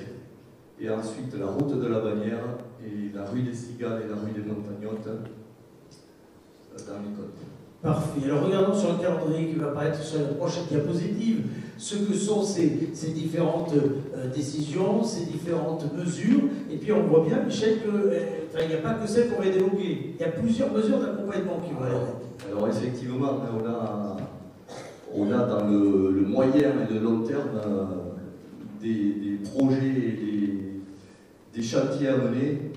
et ensuite la route de la Bannière, et la rue des Cigales et la rue des Montagnottes, dans les côtes. Parfait. Alors regardons sur le calendrier qui va apparaître sur la prochaine diapositive ce que sont ces différentes décisions, ces différentes mesures. Et puis on voit bien, Michel, qu'il n'y a pas que celles qu'on va développer. Il y a plusieurs mesures d'accompagnement qui vont être. Alors effectivement, on a dans le moyen et le long terme des projets et des chantiers à mener.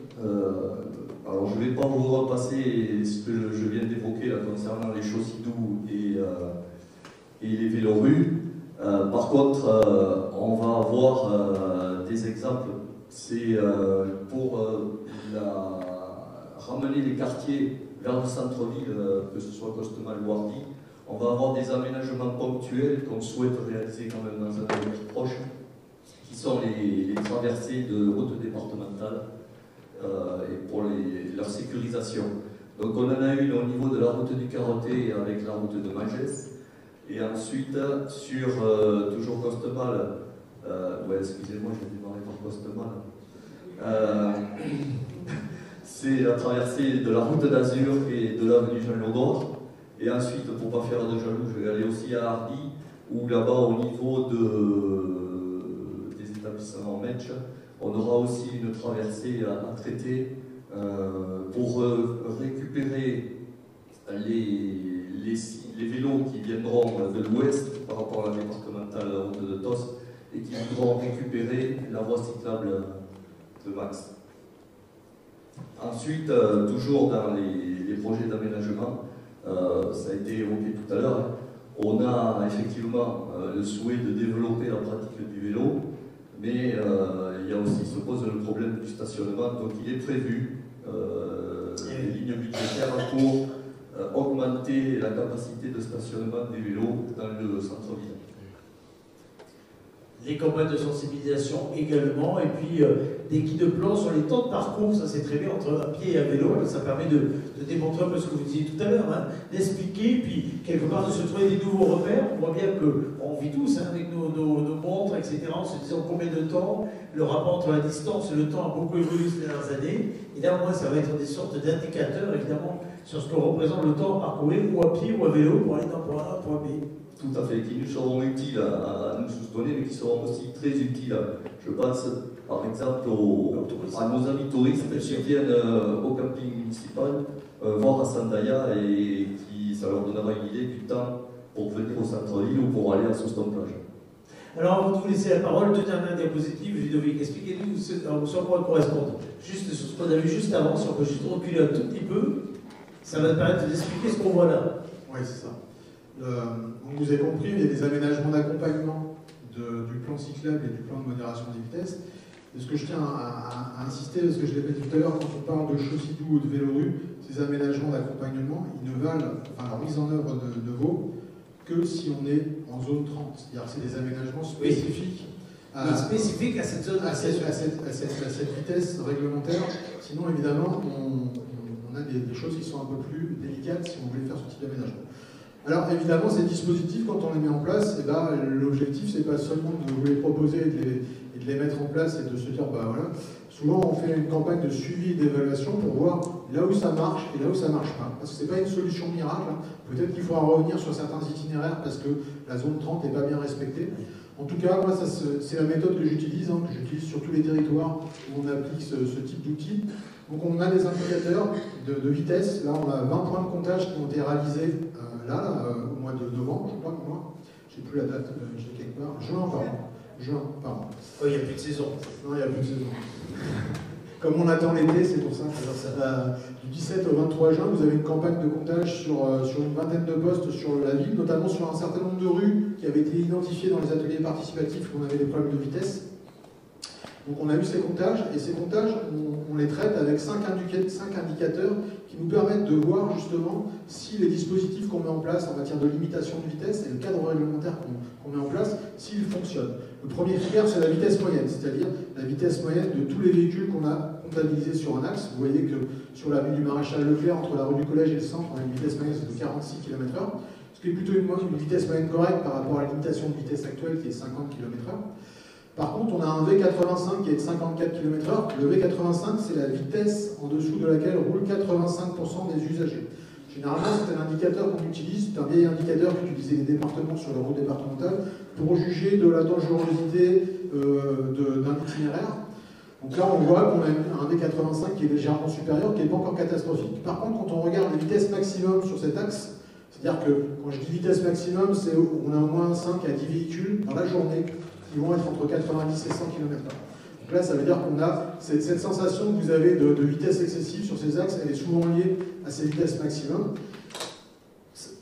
Alors je ne vais pas vous repasser ce que je viens d'évoquer concernant les chaussées doubles et les vélorues. Par contre, on va avoir des exemples. C'est pour ramener les quartiers vers le centre-ville, que ce soit Costemal ou Hardy. On va avoir des aménagements ponctuels qu'on souhaite réaliser quand même dans un avenir proche, qui sont les traversées de routes départementales et pour leur sécurisation. Donc on en a une au niveau de la route du Carotté avec la route de Magès. Et ensuite, sur toujours Costemal, ouais, excusez-moi, je vais démarrer par Costemal. C'est la traversée de la route d'Azur et de l'avenue Jean-Lodore. Et ensuite, pour ne pas faire de jaloux, je vais aller aussi à Hardy, où là-bas, au niveau des établissements Metsch, on aura aussi une traversée à traiter pour récupérer les vélos qui viendront de l'ouest par rapport à la départementale, la route de Tos, et qui voudront récupérer la voie cyclable de Max. Ensuite, toujours dans les projets d'aménagement, ça a été évoqué tout à l'heure, on a effectivement le souhait de développer la pratique du vélo, mais il y a aussi, se pose le problème du stationnement, donc il est prévu des lignes budgétaires pour augmenter la capacité de stationnement des vélos dans le centre-ville. Les campagnes de sensibilisation également, et puis des guides de plan sur les temps de parcours, ça c'est très bien, entre un pied et un vélo, ça permet de démontrer un peu ce que vous disiez tout à l'heure, hein, d'expliquer, puis quelque part de se trouver des nouveaux repères. On voit bien qu'on vit tous hein, avec nos montres, etc., en se disant combien de temps, le rapport entre la distance et le temps a beaucoup évolué ces dernières années, et là au moins ça va être des sortes d'indicateurs, évidemment, sur ce que représente le temps à parcourir, ou à pied ou à vélo, pour aller d'un point A à un point B. Tout à fait, qui nous seront utiles à nous soutenir, mais qui seront aussi très utiles, je pense, par exemple, à nos amis touristes qui viennent au camping municipal, voir à Sandaya, et ça leur donnera une idée du temps pour venir au centre-ville ou pour aller à Soston-Plage. Alors, avant de vous laisser la parole, deux dernières diapositives, Ludovic, expliquez-nous sur quoi elles correspondent. Juste sur ce qu'on a vu juste avant, si on peut juste reculer un tout petit peu, ça va nous permettre d'expliquer ce qu'on voit là. Oui, c'est ça. On vous a compris, il y a des aménagements d'accompagnement du plan cyclable et du plan de modération des vitesses. Et ce que je tiens à insister, parce que je l'ai dit tout à l'heure, quand on parle de chaussée doux ou de vélorue, ces aménagements d'accompagnement, ils ne valent, enfin leur mise en œuvre ne vaut que si on est en zone 30. C'est-à-dire que c'est des aménagements spécifiques à cette zone, à cette vitesse réglementaire. Sinon, évidemment, on a des choses qui sont un peu plus délicates si on voulait faire ce type d'aménagement. Alors évidemment, ces dispositifs, quand on les met en place, eh ben, l'objectif, c'est pas seulement de vous les proposer et de les mettre en place et de se dire, bah voilà. Souvent, on fait une campagne de suivi et d'évaluation pour voir là où ça marche et là où ça marche pas. Parce que c'est pas une solution miracle. Hein. Peut-être qu'il faudra revenir sur certains itinéraires parce que la zone 30 n'est pas bien respectée. En tout cas, moi, c'est la méthode que j'utilise, hein, que j'utilise sur tous les territoires où on applique ce type d'outils. Donc on a des indicateurs de vitesse. Là, on a 20 points de comptage qui ont été réalisés au mois de novembre, je crois, je ne sais plus la date, j'ai quelque part. Juin, pardon. Oh, il n'y a plus de saison. Non, il n'y a plus de saison. Comme on attend l'été, c'est pour ça. Du 17 au 23 juin, vous avez une campagne de comptage sur une vingtaine de postes sur la ville, notamment sur un certain nombre de rues qui avaient été identifiées dans les ateliers participatifs où on avait des problèmes de vitesse. Donc on a eu ces comptages, et ces comptages, on les traite avec 5 indicateurs qui nous permettent de voir justement si les dispositifs qu'on met en place en matière de limitation de vitesse et le cadre réglementaire qu'on met en place, s'ils fonctionnent. Le premier critère, c'est la vitesse moyenne, c'est-à-dire la vitesse moyenne de tous les véhicules qu'on a comptabilisés sur un axe. Vous voyez que sur l'avenue du Maréchal Leclerc, entre la rue du Collège et le centre, on a une vitesse moyenne de 46 km/h, ce qui est plutôt une vitesse moyenne correcte par rapport à la limitation de vitesse actuelle qui est 50 km/h. Par contre, on a un V85 qui est de 54 km/h. Le V85, c'est la vitesse en dessous de laquelle roulent 85% des usagers. Généralement, c'est un indicateur qu'on utilise, c'est un vieil indicateur qu'utilisaient les départements sur les routes départementales pour juger de la dangerosité d'un itinéraire. Donc là, on voit qu'on a un V85 qui est légèrement supérieur, qui n'est pas encore catastrophique. Par contre, quand on regarde les vitesses maximum sur cet axe, c'est-à-dire que quand je dis vitesse maximum, c'est on a au moins 5 à 10 véhicules dans la journée qui vont être entre 90 et 100 km/h. Donc là, ça veut dire qu'on a cette sensation que vous avez de vitesse excessive sur ces axes, elle est souvent liée à ces vitesses maximum.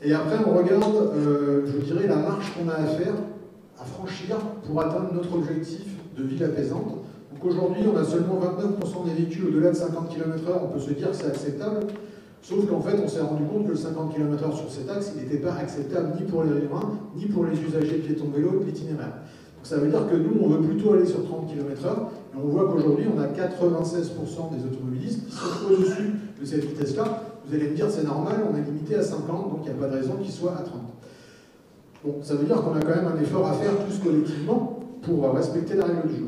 Et après, on regarde, je dirais, la marge qu'on a à faire à franchir pour atteindre notre objectif de ville apaisante. Donc aujourd'hui, on a seulement 29% des véhicules au-delà de 50 km/h, on peut se dire que c'est acceptable, sauf qu'en fait, on s'est rendu compte que le 50 km/h sur cet axe, il n'était pas acceptable ni pour les riverains, ni pour les usagers piétons vélos de l'itinéraire. Donc ça veut dire que nous, on veut plutôt aller sur 30 km/h, et on voit qu'aujourd'hui, on a 96% des automobilistes qui sont au-dessus de cette vitesse-là. Vous allez me dire, c'est normal, on est limité à 50, donc il n'y a pas de raison qu'il soit à 30. Donc ça veut dire qu'on a quand même un effort à faire tous collectivement pour respecter la règle du jeu.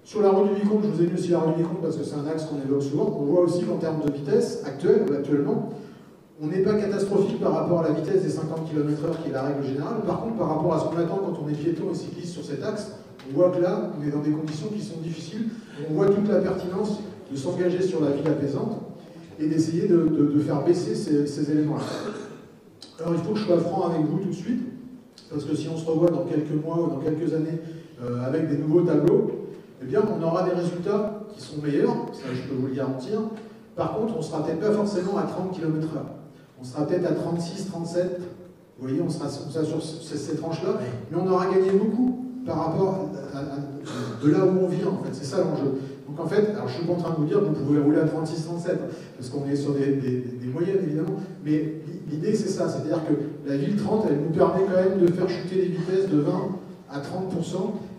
Sur la route du Vicomte, je vous ai mis aussi la route du Vicomte parce que c'est un axe qu'on évoque souvent. On voit aussi qu'en termes de vitesse actuellement, on n'est pas catastrophique par rapport à la vitesse des 50 km/h qui est la règle générale. Par contre, par rapport à ce qu'on attend quand on est piéton et cycliste sur cet axe, on voit que là, on est dans des conditions qui sont difficiles. On voit toute la pertinence de s'engager sur la ville apaisante et d'essayer de faire baisser ces éléments-là. Alors il faut que je sois franc avec vous tout de suite, parce que si on se revoit dans quelques mois ou dans quelques années avec des nouveaux tableaux, eh bien on aura des résultats qui sont meilleurs, ça je peux vous le garantir. Par contre, on ne sera peut-être pas forcément à 30 km/h. On sera peut-être à 36, 37, vous voyez, on sera sur ces tranches-là, mais on aura gagné beaucoup par rapport de là où on vient, en fait, c'est ça l'enjeu. Donc en fait, alors je suis pas en train de vous dire que vous pouvez rouler à 36, 37, parce qu'on est sur des moyennes évidemment, mais l'idée c'est ça, c'est-à-dire que la ville 30, elle nous permet quand même de faire chuter les vitesses de 20 à 30%,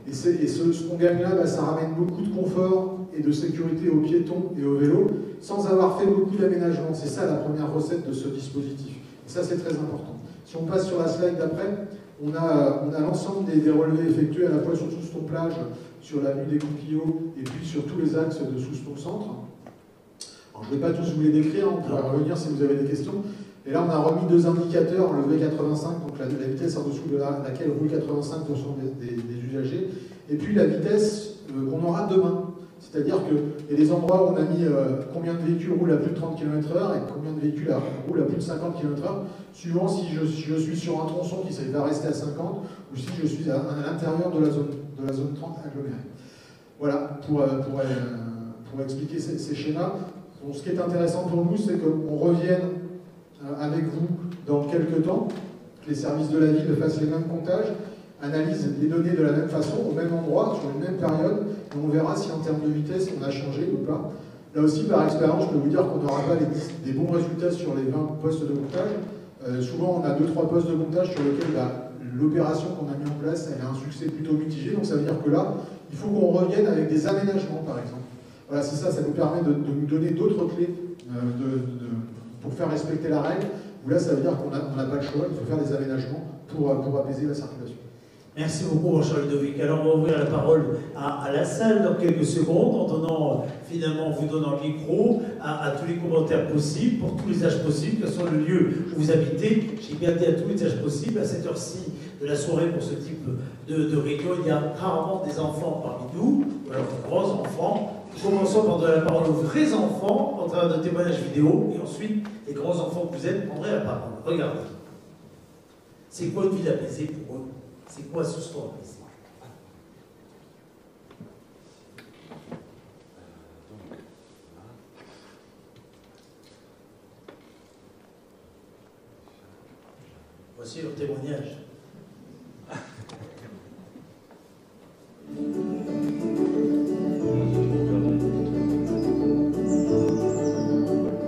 et ce qu'on gagne là, ça ramène beaucoup de confort et de sécurité aux piétons et aux vélos, sans avoir fait beaucoup d'aménagement. C'est ça la première recette de ce dispositif. Et ça c'est très important. Si on passe sur la slide d'après, on a l'ensemble des relevés effectués à la fois sur Souston-Plage, sur l'avenue des Coupillots et puis sur tous les axes de Souston-Centre. Alors je ne vais pas tous vous les décrire, on pourra revenir si vous avez des questions. Et là on a remis deux indicateurs, le V85, donc la vitesse en dessous de laquelle roule 85% des usagers, et puis la vitesse qu'on aura demain. C'est-à-dire qu'il y a des endroits où on a mis combien de véhicules roulent à plus de 30 km/h et combien de véhicules roulent à plus de 50 km/h, suivant si je suis sur un tronçon qui va rester à 50 ou si je suis à l'intérieur de la zone 30 agglomérée. Voilà, pour expliquer ces schémas. Donc, ce qui est intéressant pour nous, c'est qu'on revienne avec vous dans quelques temps, que les services de la ville fassent les mêmes comptages, analysent les données de la même façon, au même endroit, sur une même période, et on verra si en termes de vitesse on a changé ou pas. Là aussi, par expérience, je peux vous dire qu'on n'aura pas des bons résultats sur les 20 postes de montage. Souvent, on a 2-3 postes de montage sur lesquels l'opération qu'on a mis en place, elle a un succès plutôt mitigé. Donc ça veut dire que là, il faut qu'on revienne avec des aménagements, par exemple. Voilà, c'est ça, ça nous permet de nous donner d'autres clés pour faire respecter la règle. Où là, ça veut dire qu'on n'a pas le choix, il faut faire des aménagements pour apaiser la circulation. Merci beaucoup, Jean-Ludovic. Alors, on va ouvrir la parole à la salle dans quelques secondes, en donnant, finalement, vous donnant le micro à tous les commentaires possibles, pour tous les âges possibles, que ce soit le lieu où vous habitez. J'ai bien dit à tous les âges possibles, à cette heure-ci de la soirée pour ce type de réunion. Il y a rarement des enfants parmi nous, ou alors de grands enfants. Commençons par donner la parole aux vrais enfants, en travers de témoignages vidéo, et ensuite, les grands enfants que vous êtes prendrez la parole. Regardez. C'est quoi une ville apaisée pour eux? C'est quoi ce sport apaisé? Voici leur témoignage.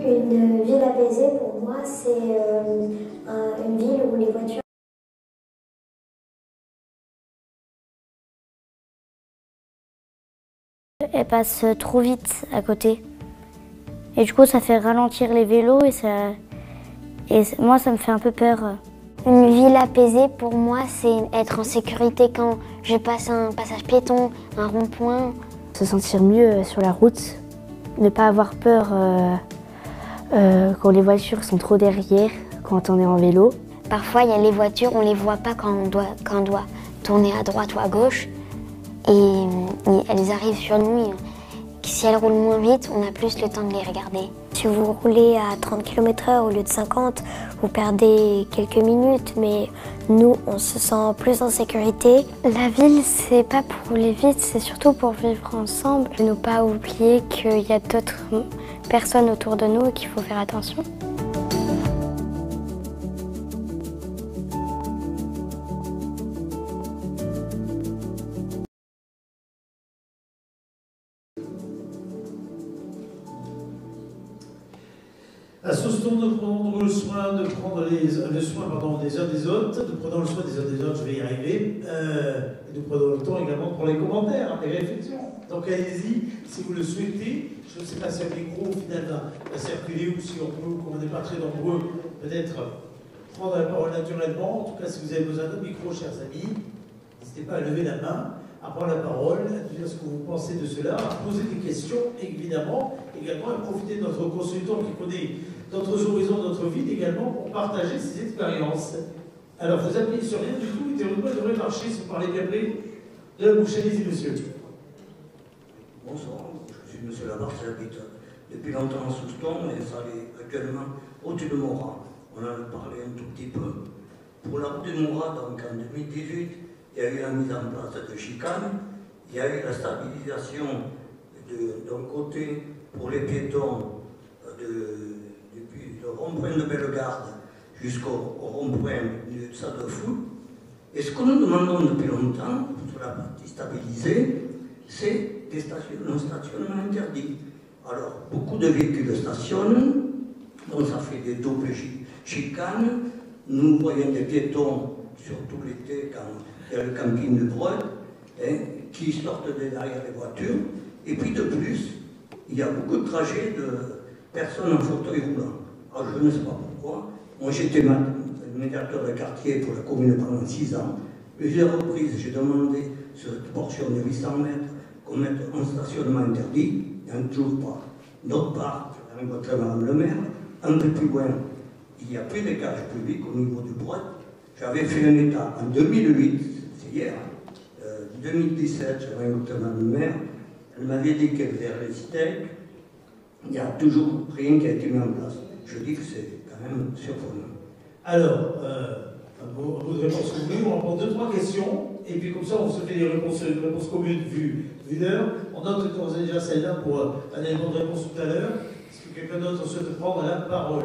Une ville apaisée, pour moi, c'est une ville où les voitures elles passent trop vite à côté. Et du coup, ça fait ralentir les vélos et moi, ça me fait un peu peur. Une ville apaisée, pour moi, c'est être en sécurité quand je passe un passage piéton, un rond-point. Se sentir mieux sur la route, ne pas avoir peur quand les voitures sont trop derrière, quand on est en vélo. Parfois, il y a les voitures, on ne les voit pas quand on doit tourner à droite ou à gauche. Et elles arrivent sur nous. Et si elles roulent moins vite, on a plus le temps de les regarder. Si vous roulez à 30 km/h au lieu de 50, vous perdez quelques minutes, mais nous, on se sent plus en sécurité. La ville, c'est pas pour rouler vite, c'est surtout pour vivre ensemble. Ne pas oublier qu'il y a d'autres personnes autour de nous et qu'il faut faire attention. À Souston, nous prenons le soin de prendre des uns des autres, nous prenons le soin des uns des autres, je vais y arriver, et nous prenons le temps également pour les commentaires, les réflexions. Donc allez-y, si vous le souhaitez. Je ne sais pas si un micro au final va circuler ou si on peut, comme on n'est pas très nombreux, peut-être prendre la parole naturellement. En tout cas, si vous avez besoin d'un micro, chers amis, n'hésitez pas à lever la main, à prendre la parole, à dire ce que vous pensez de cela, à poser des questions, évidemment, également à profiter de notre consultant qui connaît d'autres horizons, d'autres vies, également pour partager ses expériences. Alors, vous appuyez sur rien du tout, et théoriquement, il devrait marcher si vous parlez bien près de la bouche. Allez-y, monsieur. Bonsoir, je suis monsieur Labarre, j'habite depuis longtemps à Souston et ça est actuellement au-dessus de Morat. On en a parlé un tout petit peu. Pour la route de Morat, donc en 2018, il y a eu la mise en place de chicanes, il y a eu la stabilisation d'un côté pour les piétons depuis le rond-point de Bellegarde jusqu'au rond-point du stade de foot. Et ce que nous demandons depuis longtemps, sur la partie stabilisée, c'est un stationnement interdit. Alors, beaucoup de véhicules stationnent, donc ça fait des doubles chicanes. Nous voyons des piétons, surtout l'été, quand il y a le camping de Breuil, qui sortent de derrière les voitures. Et puis de plus, il y a beaucoup de trajets de personnes en fauteuil roulant. Alors, je ne sais pas pourquoi. Moi, j'étais médiateur de quartier pour la commune pendant 6 ans. Plusieurs reprises, j'ai demandé sur cette portion de 800 mètres qu'on mette un stationnement interdit, il n'y en a toujours pas. D'autre part, je vais rencontrer Madame le maire, un peu plus loin, il n'y a plus d'éclairage public au niveau du Breuil. J'avais fait un état en 2008, c'est hier, 2017, j'avais rencontré Madame le maire, elle m'avait dit qu'elle faisait les steaks, il n'y a toujours rien qui a été mis en place. Je dis que c'est quand même surprenant. Alors, un bout de réponse commune, on va prendre 2-3 questions, et puis comme ça on se fait des réponses communes vu l'heure. On note qu'on a déjà celle-là pour un élément de réponse tout à l'heure. Est-ce que quelqu'un d'autre souhaite prendre la parole?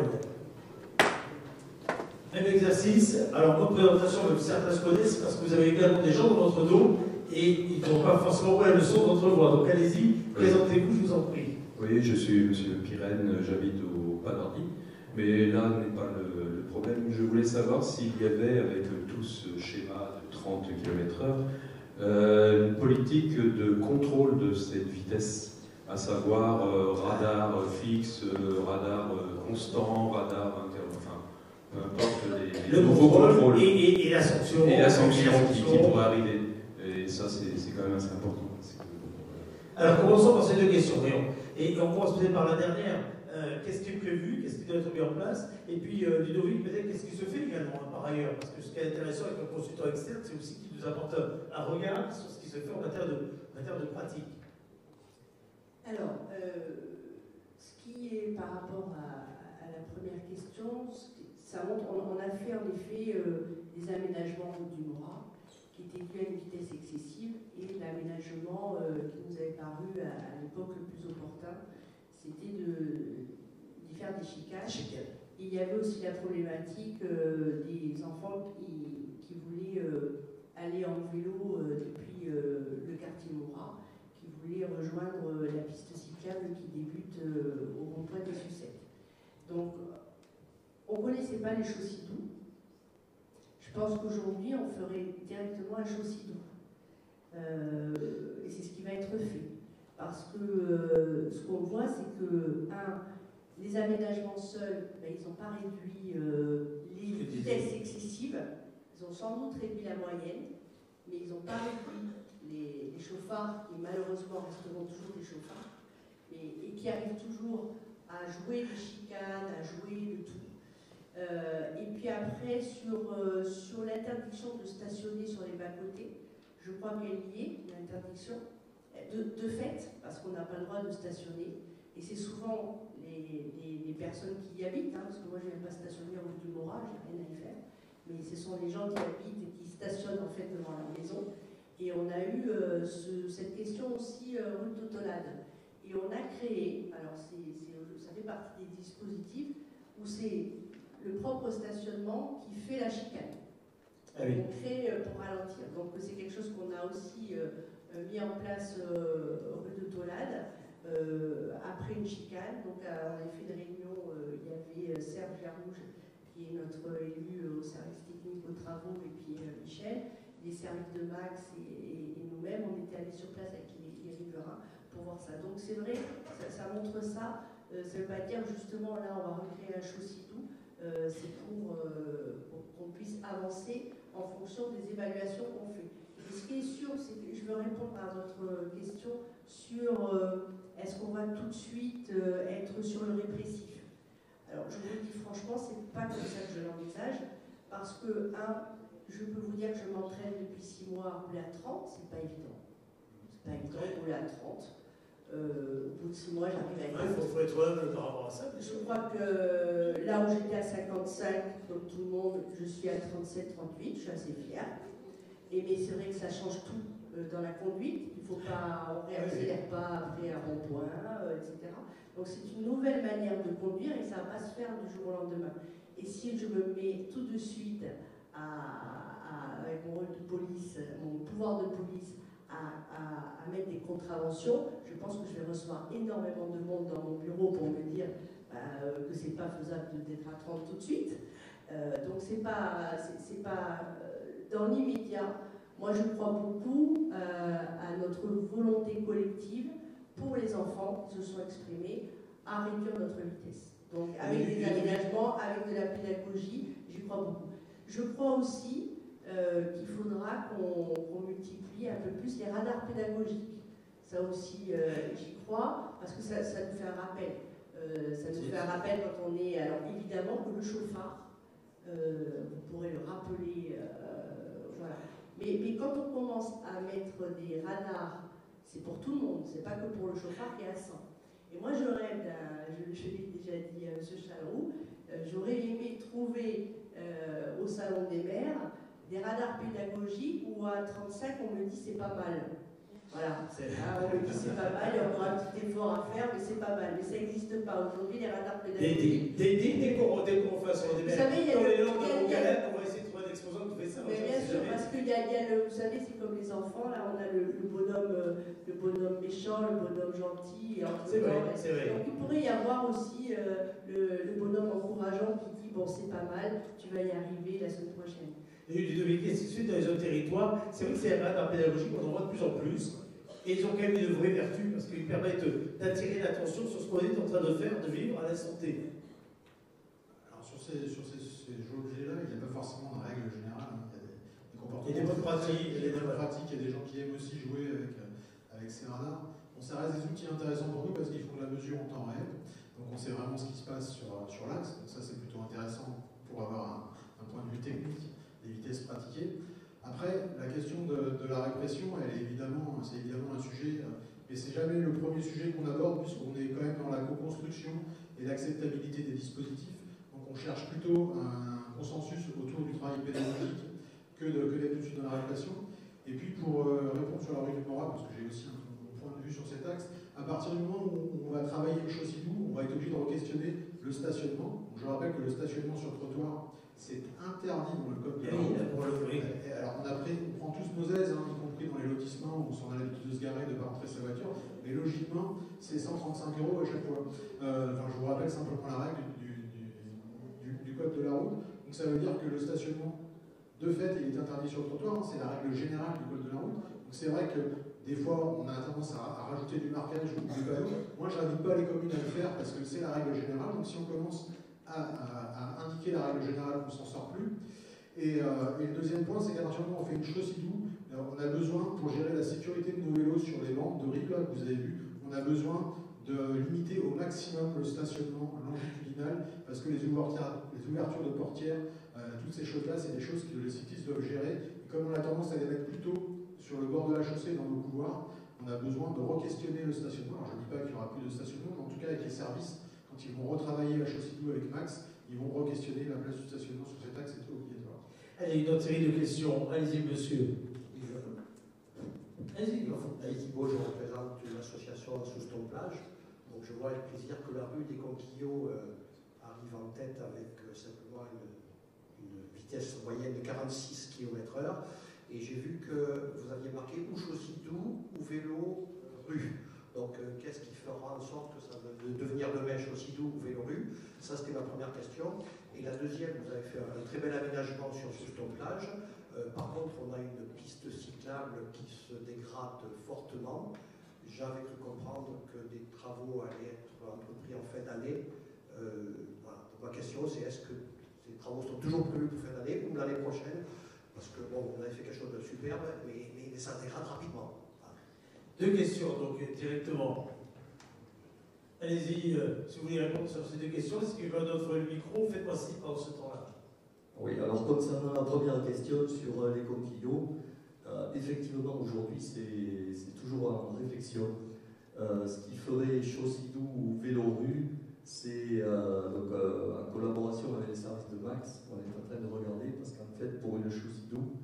Même exercice. Alors, votre présentation, certains se connaissent parce que vous avez également des gens dans votre dos et ils n'ont pas forcément pas le son de votre voix. Donc allez-y, présentez-vous, je vous en prie. Oui, je suis M. Pirenne, j'habite au Panardi. Mais là n'est pas le problème. Je voulais savoir s'il y avait, avec tout ce schéma de 30 km/h, une politique de contrôle de cette vitesse, à savoir radar fixe, radar constant, radar enfin, peu importe les nouveaux contrôles. Et la sanction. Et la sanction qui pourrait arriver. Et ça, c'est quand même assez important. Alors, commençons par ces 2 questions. Et on commence peut-être par la dernière. Qu'est-ce qui est prévu, qu'est-ce qui doit être mis en place, et puis Ludovic, peut-être qu'est-ce qui se fait également par ailleurs, parce que ce qui est intéressant avec un consultant externe, c'est aussi qu'il nous apporte un regard sur ce qui se fait en matière de pratique. Alors, ce qui est par rapport à la première question, ça montre, on a fait en effet des aménagements du Morat qui étaient dus à une vitesse excessive, et l'aménagement qui nous avait paru à l'époque le plus opportun, c'était d'y faire des chicanes. Il y avait aussi la problématique des enfants qui voulaient aller en vélo depuis le quartier Morat, qui voulaient rejoindre la piste cyclable qui débute au rond-point des Sucettes. Donc, on ne connaissait pas les Chaussy-Doux. Je pense qu'aujourd'hui, on ferait directement un Chaussy-Doux. Et c'est ce qui va être fait. Parce que ce qu'on voit, c'est que, les aménagements seuls, ils n'ont pas réduit les vitesses excessives. Ils ont sans doute réduit la moyenne, mais ils n'ont pas réduit les chauffards, qui malheureusement resteront toujours des chauffards, et qui arrivent toujours à jouer des chicanes, à jouer de tout. Et puis après, sur l'interdiction de stationner sur les bas-côtés, je crois qu'elle y est, l'interdiction. De fait, parce qu'on n'a pas le droit de stationner, et c'est souvent les personnes qui y habitent, parce que moi je ne viens pas stationner au bout du Morat, j'ai rien à y faire, mais ce sont les gens qui habitent et qui stationnent en fait devant leur maison. Et on a eu cette question aussi rue de Tolade. Et on a créé, alors ça fait partie des dispositifs où c'est le propre stationnement qui fait la chicane. Ah oui. On crée pour ralentir. Donc c'est quelque chose qu'on a aussi mis en place rue de Tolade, après une chicane. Donc on a fait une réunion, il y avait Serge Larouge, qui est notre élu au service technique aux travaux, et puis Michel, les services de Max et nous-mêmes, on était allés sur place avec les riverains pour voir ça. Donc c'est vrai, ça montre ça. Ça ne veut pas dire justement là on va recréer un Chaussy-Doux, c'est pour qu'on puisse avancer en fonction des évaluations qu'on fait. Et ce qui est sûr, c'est que je veux répondre à votre question sur est-ce qu'on va tout de suite être sur le répressif. Alors je vous le dis franchement, c'est pas comme ça que je l'envisage, parce que je peux vous dire que je m'entraîne depuis 6 mois à rouler à 30, c'est pas évident. C'est pas évident de rouler à 30. Au bout de 6 mois, j'arrive à être... Il faut être honnête par rapport à ça. Je crois que là où j'étais à 55, comme tout le monde, je suis à 37, 38, je suis assez fière. Mais c'est vrai que ça change tout dans la conduite. Il ne faut pas, on ne réaccélère pas après un rond-point, etc. Donc c'est une nouvelle manière de conduire et ça ne va pas se faire du jour au lendemain. Et si je me mets tout de suite avec mon rôle de police, mon pouvoir de police, à mettre des contraventions, je pense que je vais recevoir énormément de monde dans mon bureau pour me dire que c'est pas faisable d'être à 30 tout de suite. Donc c'est pas dans l'immédiat. Moi je crois beaucoup à notre volonté collective pour les enfants qui se sont exprimés à réduire notre vitesse. Donc avec des aménagements, avec de la pédagogie, j'y crois beaucoup. Je crois aussi qu'il faudra qu'on multiplie un peu plus les radars pédagogiques. Ça aussi, j'y crois, parce que ça nous fait un rappel. Ça nous fait un rappel quand on est... Alors évidemment que le chauffard, vous pourrez le rappeler, voilà. Mais quand on commence à mettre des radars, c'est pour tout le monde, c'est pas que pour le chauffard qui est à 100. Et moi je rêve, je l'ai déjà dit à M. Chaleroux, j'aurais aimé trouver au Salon des maires des radars pédagogiques où à 35 on me dit c'est pas mal. Voilà, on me dit c'est pas mal, il y aura un petit effort à faire, mais c'est pas mal. Mais ça n'existe pas aujourd'hui, les radars pédagogiques. Dès qu'on fasse sur des maires, dans les langues de Montcalm, on va essayer de trouver un exposant qui fait ça. Mais bien sûr, parce qu'il y a vous savez, c'est comme les enfants, là on a le bonhomme méchant, le bonhomme gentil, et c'est vrai. Donc il pourrait y avoir aussi le bonhomme encourageant qui dit bon c'est pas mal, tu vas y arriver la semaine prochaine. Il y a eu des devinettes, ainsi de suite, dans les autres territoires. C'est vrai que c'est un radar pédagogique, on en voit de plus en plus. Et ils ont quand même une vraie vertu, parce qu'ils permettent d'attirer l'attention sur ce qu'on est en train de faire, de vivre à l'instant T. Alors sur ces objets-là, il n'y a pas forcément de règle générale. Il y a des comportements. Il y a des bonnes pratiques. Il y a des bonnes pratiques, il y a des gens qui aiment aussi jouer avec ces radars. Bon, ça reste des outils intéressants pour nous parce qu'ils font de la mesure en temps réel. Donc on sait vraiment ce qui se passe sur l'axe. Donc ça c'est plutôt intéressant pour avoir un point de vue technique des vitesses pratiquées. Après, la question de la répression, c'est évidemment un sujet, mais c'est jamais le premier sujet qu'on aborde, puisqu'on est quand même dans la co-construction et l'acceptabilité des dispositifs. Donc on cherche plutôt un consensus autour du travail pédagogique que d'être tout de suite dans la répression. Et puis pour répondre sur la rue du Morat, parce que j'ai aussi un point de vue sur cet axe, à partir du moment où on va travailler le Chaussy-Doux, on va être obligé de re-questionner le stationnement. Donc je rappelle que le stationnement sur trottoir, c'est interdit dans le code de la route. Alors on prend tous nos aises, y compris dans les lotissements où on s'en a l'habitude de se garer, de ne pas rentrer sa voiture, mais logiquement, c'est 135 € à chaque fois. Je vous rappelle simplement la règle du code de la route. Donc ça veut dire que le stationnement, de fait, il est interdit sur le trottoir, c'est la règle générale du code de la route. Donc c'est vrai que des fois, on a tendance à rajouter du marquage ou du panneau. Moi, je n'invite pas les communes à le faire parce que c'est la règle générale. Donc si on commence à indiquer la règle générale, on ne s'en sort plus. Et le deuxième point, c'est qu'à partir du moment où on fait une Chaussy-Doux, on a besoin, pour gérer la sécurité de nos vélos sur les bandes de rive, là, que vous avez vu, on a besoin de limiter au maximum le stationnement longitudinal, parce que les ouvertures de portières, toutes ces choses-là, c'est des choses que les cyclistes doivent gérer. Et comme on a tendance à les mettre plutôt sur le bord de la chaussée dans nos couloirs, on a besoin de re-questionner le stationnement. Alors je ne dis pas qu'il n'y aura plus de stationnement, mais en tout cas avec les services, quand ils vont retravailler la Chaussy-Doux avec Max, ils vont re-questionner la place du stationnement sur cet axe, c'est obligatoire. Allez, une autre série de questions. Allez-y, monsieur. Allez-y, Thibault, je représente l'association Souston-Plage. Donc je vois avec plaisir que la rue des Conquillots arrive en tête avec simplement une vitesse moyenne de 46 km/h. Et j'ai vu que vous aviez marqué ou Chaussy-Doux ou vélo rue. Donc qu'est-ce qui fera en sorte que ça devienne de devenir demain Chaussy-Doux ou Vélorue? Ça, c'était ma première question. Et la deuxième, vous avez fait un très bel aménagement sur Souston-Plage. Par contre, on a une piste cyclable qui se dégrade fortement. J'avais cru comprendre que des travaux allaient être entrepris en fin d'année. Voilà. Donc ma question, c'est est-ce que ces travaux sont toujours prévus pour fin d'année ou l'année prochaine? Parce que bon, on avait fait quelque chose de superbe, mais ça dégrade rapidement. Voilà. Deux questions, donc directement. Allez-y, si vous voulez répondre sur ces deux questions. Si quelqu'un d'autre veut le micro, faites-moi signe pendant ce temps-là. Oui, alors concernant la première question sur les conquillots, effectivement aujourd'hui c'est toujours en réflexion. Ce qui ferait Chaussy-Doux ou Vélorue, c'est en collaboration avec les services de Max, on est en train de regarder, parce qu'en fait pour une Chaussy-Doux,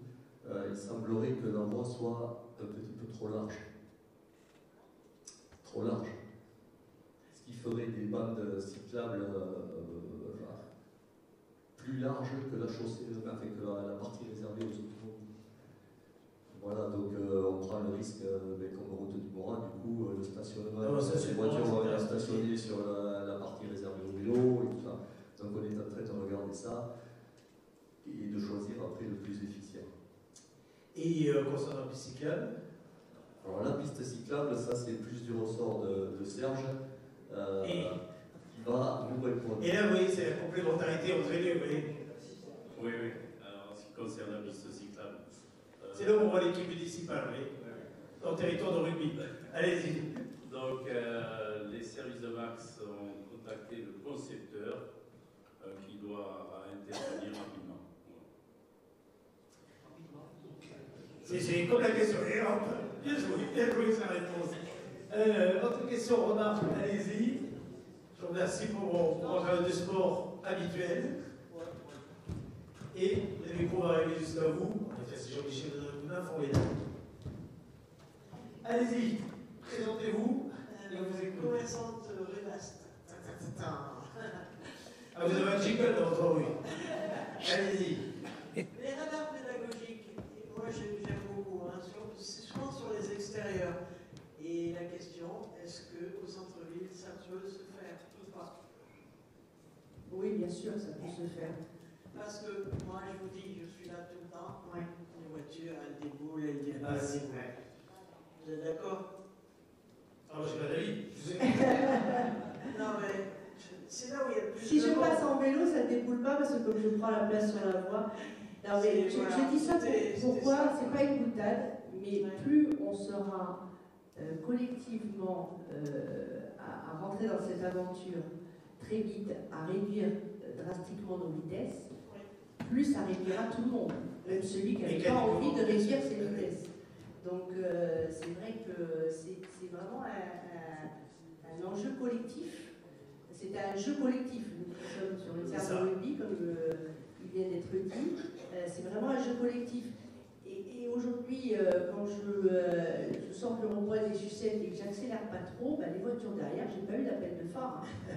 il semblerait que la voie soit un petit peu trop large. Trop large. Ce qui ferait des bandes cyclables plus larges que la chaussée, enfin que la partie réservée aux automobiles. Voilà, donc on prend le risque, comme route du Morat, du coup, le stationnement, les voitures vont venir stationner sur la partie réservée au vélo et tout ça. Donc on est en train de regarder ça et de choisir après le plus efficient. Et concernant la piste cyclable? Alors la piste cyclable, ça c'est plus du ressort de Serge. Qui va nous répondre. Et là, vous voyez, c'est la complémentarité entre les deux, vous voyez. Oui, oui. Alors, en ce qui concerne la piste cyclable. C'est là où on voit l'équipe municipale, vous voyez, dans le territoire de rugby. Allez-y. Donc, les services de Max ont contacté le concepteur qui doit intervenir rapidement. C'est comme la question. Et hop, bien joué sa réponse. Autre question, remarque, allez-y. Je vous remercie pour mon programme de sport habituel. Et le micro va arriver jusqu'à vous. En effet, c'est Jean-Michel Denain, formidable. Allez-y, présentez-vous. Commerçante Révaste. Ah, vous avez un jingle dans votre rue. Allez-y. Les radars pédagogiques, moi j'aime beaucoup, hein, souvent sur les extérieurs. Et la question, est-ce qu'au centre-ville, ça peut se faire ou pas? Oui, bien sûr, ça peut se faire. Parce que moi, je vous dis, je suis là tout le temps. Ouais. Les voitures, elles déboulent, elles dépassent. Vous êtes d'accord? Ah, moi, j'ai pas d'avis. Non, mais c'est là où il y a le plus Si de je monde. passe en vélo, ça ne déboule pas parce que comme je prends la place sur la voie. Non, mais je dis ça pourquoi? C'est pas une boutade, mais plus on sera collectivement à rentrer dans cette aventure très vite, à réduire drastiquement nos vitesses, plus ça réduira tout le monde, même celui qui n'avait pas envie de réduire ses vitesses. Donc c'est vrai que c'est vraiment un enjeu collectif. C'est un jeu collectif. Nous sommes sur le terrain de rugby, comme il vient d'être dit. C'est vraiment un jeu collectif. Et aujourd'hui, quand je sors le rond-point des Sucettes et que j'accélère pas trop, bah, les voitures derrière, j'ai pas eu l'appel de phare. Hein.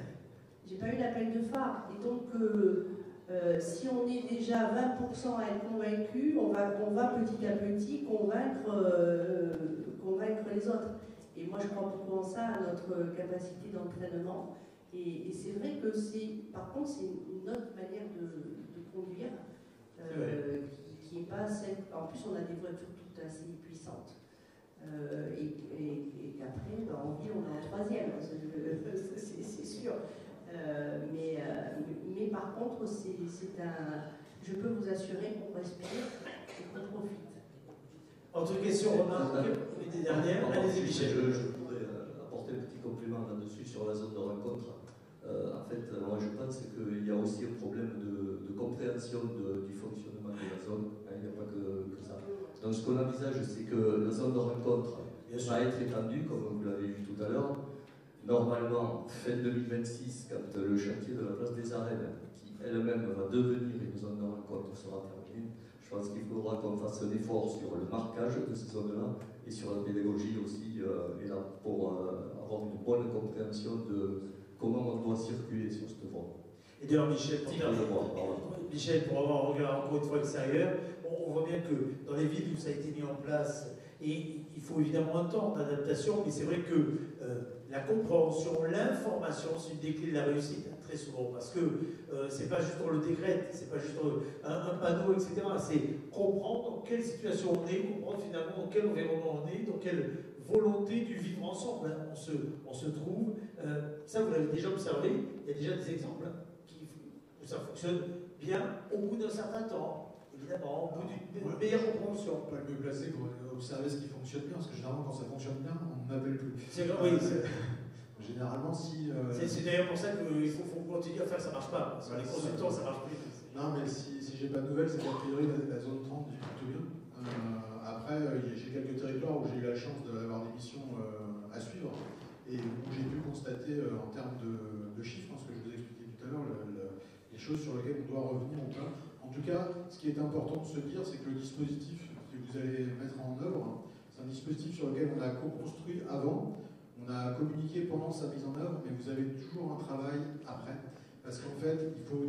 J'ai pas eu l'appel de phare. Et donc, si on est déjà 20% à être convaincu, on va petit à petit convaincre les autres. Et moi, je crois beaucoup en ça, à notre capacité d'entraînement. Et c'est vrai que par contre, c'est une autre manière de conduire. Qui n'est pas celle. En plus, on a des voitures toutes assez puissantes. Et qu'après, en ville, on est en troisième, c'est sûr. Mais par contre, je peux vous assurer qu'on respire et qu'on profite. Autre question, remarque, les dernières. Allez-y, Michel. Je voudrais apporter un petit complément là-dessus sur la zone de rencontre. En fait, moi je pense qu'il y a aussi un problème de compréhension du fonctionnement de la zone. Il n'y a pas que ça. Donc ce qu'on envisage, c'est que la zone de rencontre va être étendue, comme vous l'avez vu tout à l'heure. Normalement, fin 2026, quand le chantier de la place des Arènes, qui elle-même va devenir une zone de rencontre, sera terminé, je pense qu'il faudra qu'on fasse un effort sur le marquage de ces zones-là et sur la pédagogie aussi, et là, pour avoir une bonne compréhension de comment on doit circuler sur cette voie. Et d'ailleurs, Michel, pour avoir un regard encore une fois extérieur, on voit bien que dans les villes où ça a été mis en place, et il faut évidemment un temps d'adaptation, mais c'est vrai que la compréhension, l'information, c'est une des clés de la réussite, très souvent, parce que c'est pas juste on le décrète, c'est pas juste un panneau, etc. C'est comprendre dans quelle situation on est, comprendre finalement dans quel environnement on est, dans quelle volonté du vivre ensemble on se trouve. Ça, vous l'avez déjà observé, il y a déjà des exemples où ça fonctionne bien au bout d'un certain temps. Évidemment, au bout d'une meilleure compréhension. Pas le mieux placé pour observer ce qui fonctionne bien, parce que généralement, quand ça fonctionne bien, on n'appelle plus. C'est oui, généralement, si. C'est d'ailleurs pour ça qu'il faut continuer à faire, ça marche pas. Sur les consultants, ça marche plus. Non, mais si j'ai pas de nouvelles, c'est qu'a priori, la zone 30 dit plutôt bien. Après, j'ai quelques territoires où j'ai eu la chance d'avoir des missions à suivre, et où j'ai pu constater, en termes de chiffres, ce que je vous ai expliqué tout à l'heure, les choses sur lesquelles on doit revenir ou pas. En tout cas, ce qui est important de se dire, c'est que le dispositif que vous allez mettre en œuvre, c'est un dispositif sur lequel on a co-construit avant, on a communiqué pendant sa mise en œuvre, mais vous avez toujours un travail après. Parce qu'en fait, il faut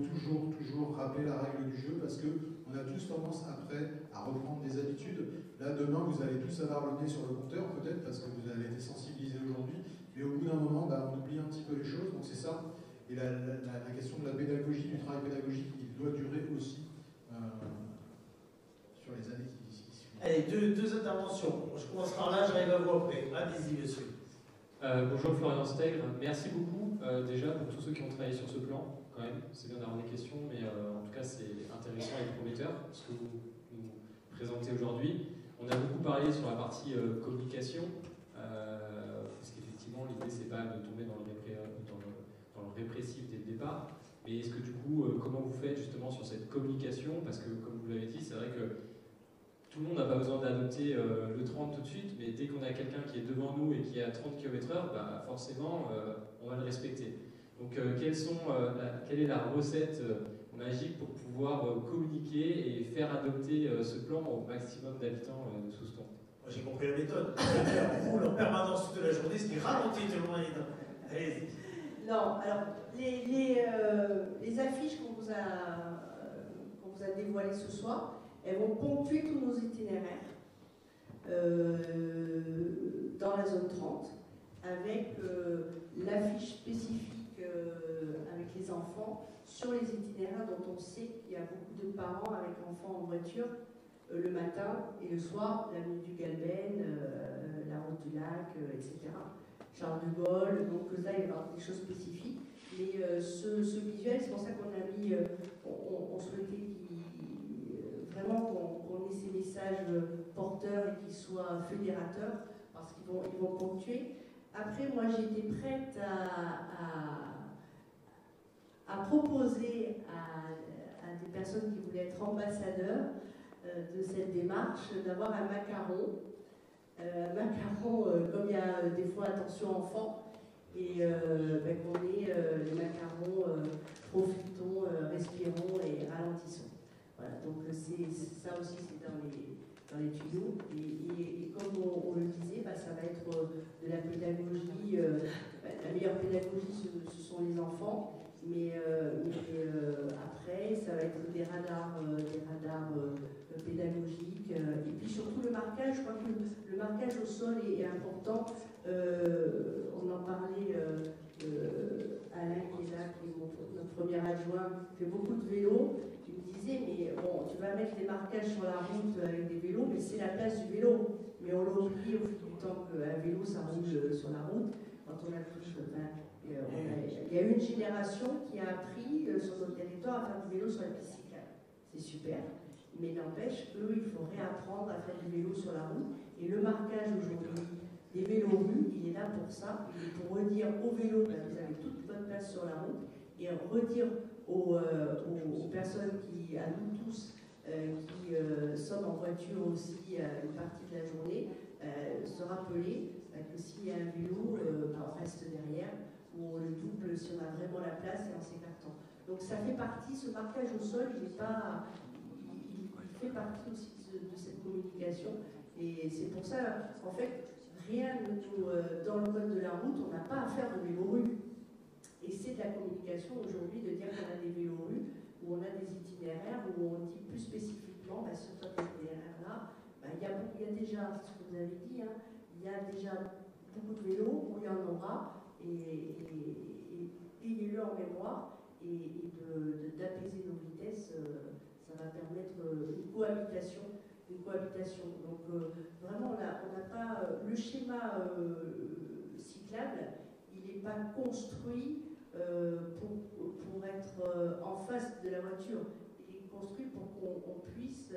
toujours rappeler la règle du jeu, parce qu'on a tous tendance après à reprendre des habitudes. Là, demain, vous allez tous avoir le nez sur le compteur, peut-être, parce que vous avez été sensibilisés aujourd'hui, mais au bout d'un moment, on oublie un petit peu les choses, donc c'est ça. Et la question de la pédagogie, du travail pédagogique, il doit durer aussi sur les années qui suivent. Allez, deux interventions. Je commence par là, j'arrive à vous après. Allez-y, monsieur. Bonjour Florian Stegre, merci beaucoup déjà pour tous ceux qui ont travaillé sur ce plan, quand même. C'est bien d'avoir des questions, mais en tout cas c'est intéressant et prometteur ce que vous nous présentez aujourd'hui. On a beaucoup parlé sur la partie communication, parce qu'effectivement l'idée c'est pas de tomber dans le répressif dès le départ, mais est-ce que du coup, comment vous faites justement sur cette communication, parce que comme vous l'avez dit, c'est vrai que tout le monde n'a pas besoin d'adopter le 30 tout de suite, mais dès qu'on a quelqu'un qui est devant nous et qui est à 30 km/h, forcément, on va le respecter. Donc, quelle est la recette magique pour pouvoir communiquer et faire adopter ce plan au maximum d'habitants de Souston? Moi, j'ai compris la méthode. On roule en permanence toute la journée, ce qui ralentit tout le monde. Allez-y. Non, alors, les affiches qu'on vous a dévoilées ce soir, elles vont ponctuer tous nos itinéraires dans la zone 30, avec l'affiche spécifique avec les enfants sur les itinéraires dont on sait qu'il y a beaucoup de parents avec enfants en voiture le matin et le soir, l'avenue du Galben, la route du lac, etc. Charles de Gaulle, donc là il va y avoir des choses spécifiques. Mais ce visuel, c'est pour ça qu'on a mis, on souhaitait vraiment qu'on ait ces messages porteurs et qu'ils soient fédérateurs, parce qu'ils vont ponctuer. Après, moi, j'étais prête à proposer à des personnes qui voulaient être ambassadeurs de cette démarche, d'avoir un macaron. Comme il y a des fois attention enfants, et qu'on ait les macarons, profitons, respirons et ralentissons. Voilà, donc ça aussi c'est dans les tuyaux, et comme on le disait, ça va être de la pédagogie, la meilleure pédagogie ce sont les enfants, mais après ça va être des radars pédagogiques, et puis surtout le marquage. Je crois que le marquage au sol est important. On en parlait, Alain qui est là, qui est notre premier adjoint, fait beaucoup de vélo. Tu me disais, mais bon, tu vas mettre des marquages sur la route avec des vélos, mais c'est la place du vélo. Mais on l'a oublié au fil du temps qu'un vélo, ça roule sur la route. Quand on a tous, il y a une génération qui a appris sur notre territoire à faire du vélo sur la piste cyclable. C'est super. Mais n'empêche qu'eux, il faut réapprendre à faire du vélo sur la route. Et le marquage aujourd'hui des vélos-rues, il est là pour ça. Il est pour redire aux vélos, vous avez toute votre place sur la route, et redire aux personnes à nous tous, qui sommes en voiture aussi une partie de la journée, se rappeler que s'il y a un vélo, on reste derrière, ou on le double si on a vraiment la place et en s'écartant. Donc ça fait partie, ce marquage au sol, il fait partie aussi de cette communication, et c'est pour ça, en fait, rien dans le code de la route, on n'a pas à faire de vélo-rue. Et c'est de la communication aujourd'hui de dire qu'on a des vélo-rues, où on a des itinéraires, où on dit plus spécifiquement, sur cet itinéraire-là, il y a déjà, ce que vous avez dit, il y a déjà beaucoup de vélos, où il y en aura, et ayez-le en mémoire, et d'apaiser nos vitesses, ça va permettre une cohabitation. Donc vraiment, on n'a pas le schéma cyclable, il n'est pas construit pour être en face de la voiture. Il est construit pour qu'on puisse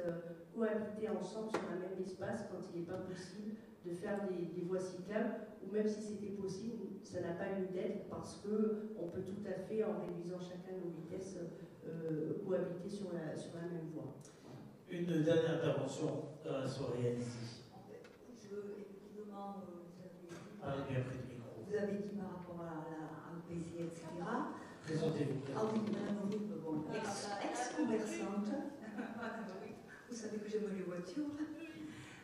cohabiter ensemble sur un même espace quand il n'est pas possible de faire des voies cyclables, ou même si c'était possible, ça n'a pas lieu d'être parce qu'on peut tout à fait, en réduisant chacun nos vitesses, cohabiter sur la même voie. Une dernière intervention dans la soirée, allez-y. Effectivement, Parlez bien près du micro. vous avez dit par rapport à PC, etc. Présentez-vous. Ah oui, madame Olive, bon, ex-commerçante. Vous savez que j'aime les voitures.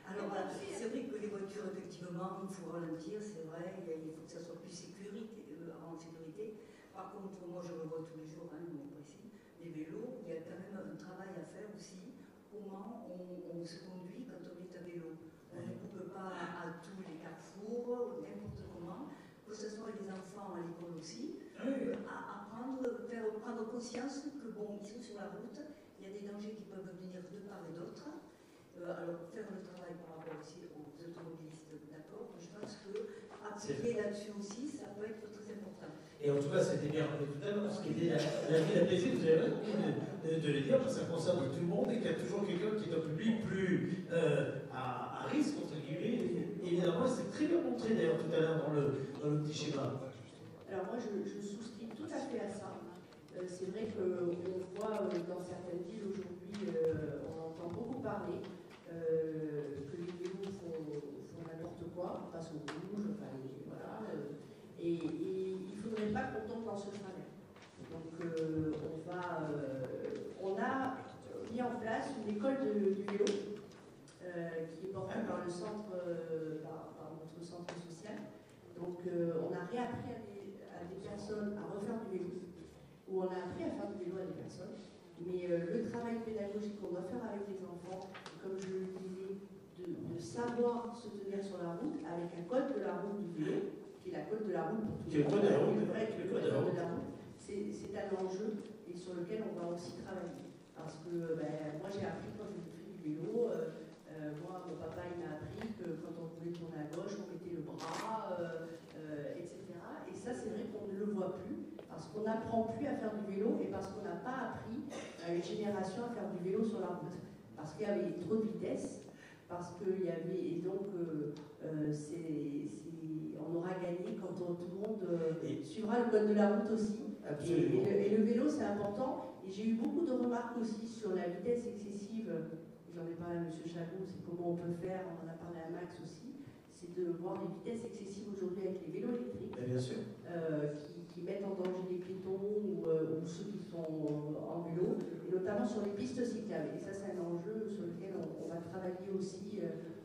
Alors, c'est vrai que les voitures, effectivement, il faut ralentir, c'est vrai, il faut que ça soit plus en sécurité. Par contre, moi, je le vois tous les jours, mon précis, les vélos, il y a quand même un travail à faire aussi. Comment on se conduit quand on est à vélo. On ne coupe pas à tous les carrefours, n'importe comment, que ce soit les enfants à l'école aussi, à prendre conscience que, bon, ils sont sur la route, il y a des dangers qui peuvent venir de part et d'autre. Alors, faire le travail par rapport aussi aux automobilistes, d'accord, je pense qu'appuyer là-dessus aussi, ça peut être très important. Et en tout cas, c'était bien rappelé tout à l'heure, ce qui était la vie apaisée, vous avez envie de le dire, parce que ça concerne tout le monde et qu'il y a toujours quelqu'un qui est un public plus à risque, entre guillemets. Et évidemment, c'est très bien montré d'ailleurs tout à l'heure dans le petit schéma. Alors moi, je souscris tout à fait à ça. C'est vrai qu'on voit dans certaines villes aujourd'hui, on entend beaucoup parler que les vélos font n'importe quoi, passent au rouge, enfin voilà. Et il ne faudrait pas qu'on tombe dans ce travers. Donc on a mis en place une école du vélo qui est portée par le centre, par notre centre social. Donc on a réappris à des personnes à refaire du vélo, ou on a appris à faire du vélo à des personnes. Mais le travail pédagogique qu'on doit faire avec les enfants, comme je le disais, de savoir se tenir sur la route avec un code de la route du vélo, qui est la code de la route pour tout le monde. Le code de la route, c'est un enjeu et sur lequel on va aussi travailler. Parce que moi j'ai appris quand j'ai fait du vélo, moi mon papa il m'a appris que quand on voulait tourner à gauche, on mettait le bras, etc. Et ça c'est vrai qu'on ne le voit plus. Parce qu'on n'apprend plus à faire du vélo et parce qu'on n'a pas appris à une génération à faire du vélo sur la route. Parce qu'il y avait trop de vitesse, parce qu'il y avait. Et donc, on aura gagné quand tout le monde suivra le code de la route aussi. Absolument. Et le vélo, c'est important. Et j'ai eu beaucoup de remarques aussi sur la vitesse excessive. J'en ai parlé à M. Chagot, c'est comment on peut faire, on en a parlé à Max aussi. C'est de voir les vitesses excessives aujourd'hui avec les vélos électriques. Bien sûr. Qui mettent en danger les piétons ou ceux qui sont en vélo, et notamment sur les pistes cyclables. Et ça, c'est un enjeu sur lequel on va travailler aussi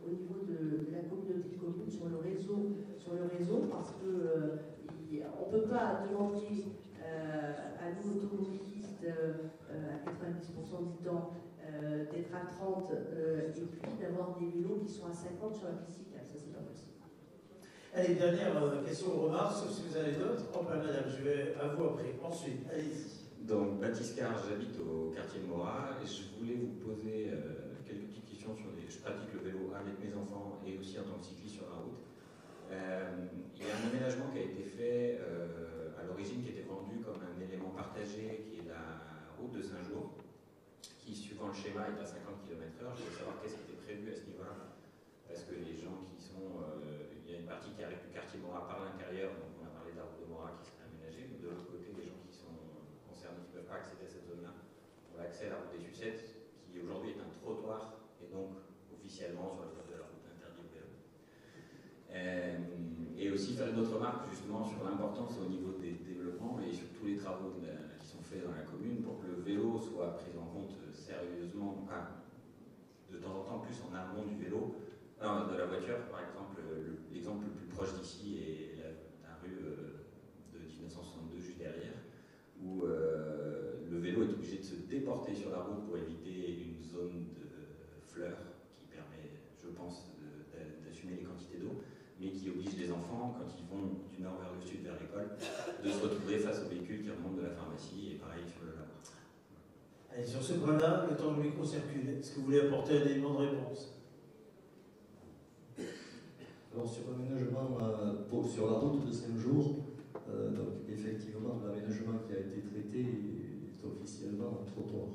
au niveau de la communauté de communes sur le réseau parce que on ne peut pas demander à nous automobilistes à 90% du temps d'être à 30 et puis d'avoir des vélos qui sont à 50 sur la piste cyclable. Ça, c'est pas possible. Allez, dernière question ou remarque, sauf si vous avez d'autres. Oh, ben, madame, je vais à vous après. Ensuite, allez-y. Donc, Baptiste Carr, j'habite au quartier de Morat et je voulais vous poser quelques petites questions sur les. Je pratique le vélo avec mes enfants et aussi en tant que cycliste sur la route. Il y a un aménagement qui a été fait à l'origine, qui était vendu comme un élément partagé, qui est la route de Saint-Jean, qui, suivant le schéma, est à 50 km/h. Je voulais savoir qu'est-ce qui était prévu à ce niveau-là. Parce que les gens qui sont. Il y a une partie qui arrive du quartier Morat par l'intérieur, donc on a parlé de la route de Morat qui serait aménagée, mais de l'autre côté, les gens qui sont concernés, qui ne peuvent pas accéder à cette zone-là, ont accès à la route des Sucettes, qui aujourd'hui est un trottoir, et donc officiellement sur le code de la route interdit au vélo. Et aussi faire une autre remarque justement sur l'importance au niveau des développements et sur tous les travaux qui sont faits dans la commune pour que le vélo soit pris en compte sérieusement, de temps en temps plus en amont du vélo. Non, de la voiture, par exemple, l'exemple le plus proche d'ici est la rue de 1962, juste derrière, où le vélo est obligé de se déporter sur la route pour éviter une zone de fleurs qui permet, je pense, d'assumer les quantités d'eau, mais qui oblige les des enfants, quand ils vont du nord vers le sud, vers l'école, de se retrouver face aux véhicules qui remontent de la pharmacie, et pareil sur le lavoir. Allez, sur ce point-là, le temps que le micro circule, est-ce que vous voulez apporter un élément de réponse? Alors sur l'aménagement sur la route de Saint-Jour, donc effectivement l'aménagement qui a été traité est officiellement un trottoir.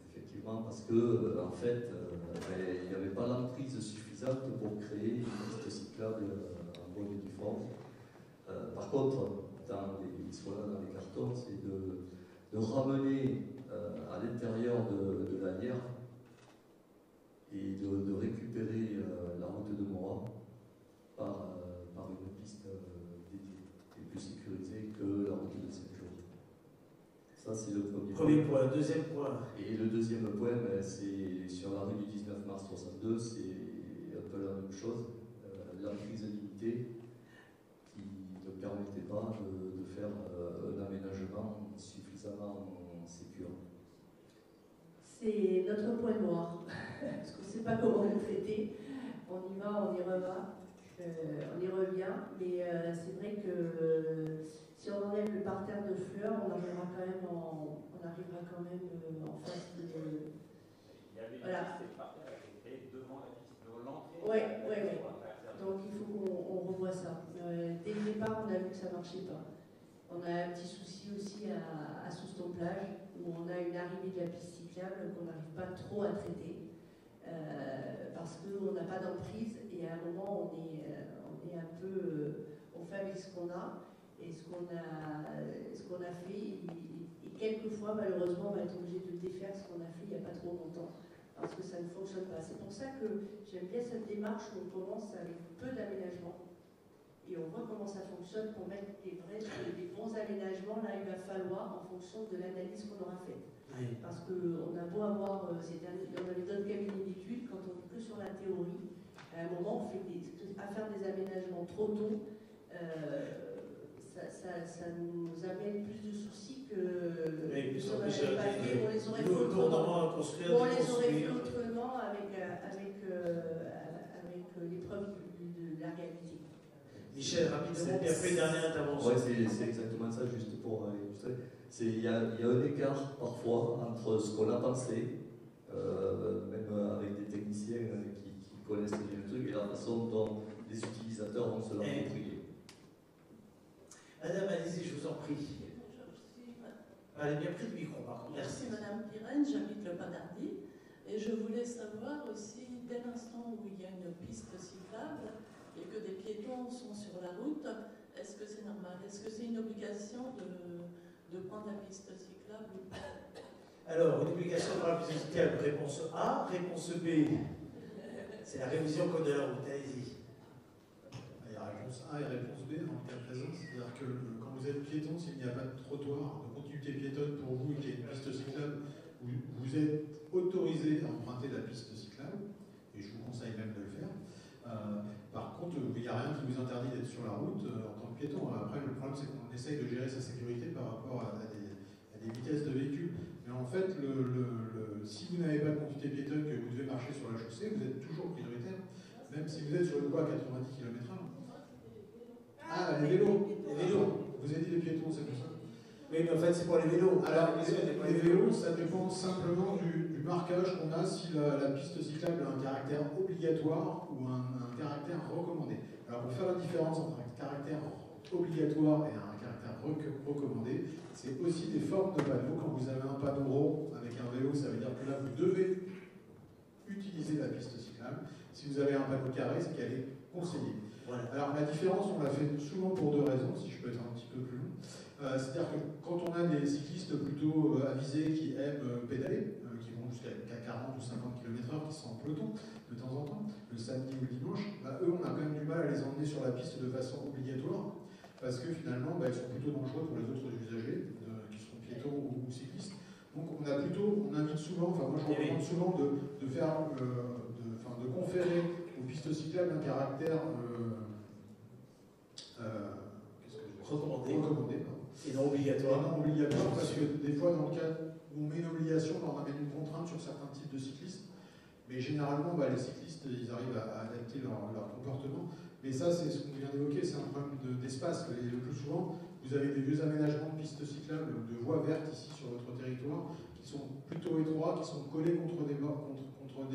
Effectivement parce que en fait il n'y avait pas l'emprise suffisante pour créer une piste cyclable en bonne et due forme. Par contre, dans les cartons, c'est de ramener à l'intérieur de l'Anière et de récupérer la route de Morat par une piste dédiée et plus sécurisée que la route de Saint-Jour. Ça, c'est le premier point. Deuxième point. Et le deuxième point, c'est sur la rue du 19 mars 62, c'est un peu la même chose. L'emprise limitée qui ne permettait pas de faire un aménagement suffisamment sécure. C'est notre point noir, parce qu'on ne sait pas comment le traiter. On y va, on y revient, mais c'est vrai que si on enlève le parterre de fleurs, on arrivera quand même en face de... Il y avait voilà. ces parterres qui étaient devant la piste de l'entrée. Oui. Donc il faut qu'on revoie ça. Dès le départ, on a vu que ça ne marchait pas. On a un petit souci aussi à Souston-Plage, où on a une arrivée de la piste cyclable qu'on n'arrive pas trop à traiter, parce qu'on n'a pas d'emprise, et à un moment, on est un peu... on fait avec ce qu'on a, et ce qu'on a fait, et quelquefois, malheureusement, on va être obligé de défaire ce qu'on a fait il n'y a pas trop longtemps, parce que ça ne fonctionne pas. C'est pour ça que j'aime bien cette démarche où on commence avec peu d'aménagement, et on voit comment ça fonctionne pour mettre des bons aménagements. Là, il va falloir, en fonction de l'analyse qu'on aura faite. Oui. Parce qu'on a beau avoir, on avait d'autres cabinets d'études, quand on est que sur la théorie, à un moment, à faire des aménagements trop tôt, ça nous amène plus de soucis que si on n'avait pas fait, on les aurait fait autrement. On les aurait fait autrement avec l'épreuve de la réalité. Michel, rapidement, et après dernière intervention. Oui, c'est exactement ça, juste pour illustrer. Il y a un écart parfois entre ce qu'on a pensé, même avec des techniciens qui connaissent bien le truc, et la façon dont les utilisateurs vont se l'approprier. Madame, allez-y, je vous en prie. Allez, bien pris le micro, par contre. Merci, Madame Pirenne, j'habite le Padardi, et je voulais savoir aussi, dès l'instant où il y a une piste cyclable, et que des piétons sont sur la route, est-ce que c'est normal? Est-ce que c'est une obligation de prendre la piste cyclable ou pas? Alors, une obligation de prendre la piste cyclable, réponse A. Réponse B, c'est la révision code de la route. Allez-y. Il y a réponse A et réponse B dans le cas présent, c'est-à-dire que quand vous êtes piéton, s'il n'y a pas de trottoir, de continuité piétonne pour vous et qu'il y a une piste cyclable, vous êtes autorisé à emprunter la piste cyclable, et je vous conseille même de le faire. Par contre, il n'y a rien qui vous interdit d'être sur la route en tant que piéton. Après, le problème, c'est qu'on essaye de gérer sa sécurité par rapport à des vitesses de véhicule. Mais en fait, si vous n'avez pas de continuité piétonne, que vous devez marcher sur la chaussée, vous êtes toujours prioritaire, même si vous êtes sur le toit à 90 km/h. Ah, les vélos. Les vélos. Vous avez dit les piétons, c'est pour ça. Oui, mais en fait, c'est pour les vélos. Alors, les vélos, ça dépend simplement du marquage qu'on a, si la piste cyclable a un caractère obligatoire ou un caractère recommandé. Alors, pour faire la différence entre un caractère obligatoire et un caractère recommandé, c'est aussi des formes de panneaux. Quand vous avez un panneau rond avec un vélo, ça veut dire que là, vous devez utiliser la piste cyclable. Si vous avez un panneau carré, c'est qu'elle est conseillée. Voilà. Alors, la différence, on l'a fait souvent pour deux raisons, si je peux être un petit peu plus long. C'est-à-dire que quand on a des cyclistes plutôt avisés qui aiment pédaler, qui vont jusqu'à 40 ou 50 km/h, qui sont en peloton de temps en temps, le samedi ou le dimanche, eux, on a quand même du mal à les emmener sur la piste de façon obligatoire, parce que finalement, ils sont plutôt dangereux pour les autres usagers, qui sont piétons ou cyclistes. Donc on invite souvent, enfin moi je recommande souvent de conférer aux pistes cyclables un caractère recommandé. Et non obligatoire. Et non obligatoire, parce que des fois, dans le cas où on met une obligation, on amène une contrainte sur certains types de cyclistes. Mais généralement, les cyclistes, ils arrivent à adapter leur comportement. Mais ça, c'est ce qu'on vient d'évoquer, c'est un problème d'espace. Le plus souvent, vous avez des vieux aménagements de pistes cyclables ou de voies vertes ici sur votre territoire qui sont plutôt étroits, qui sont collés contre des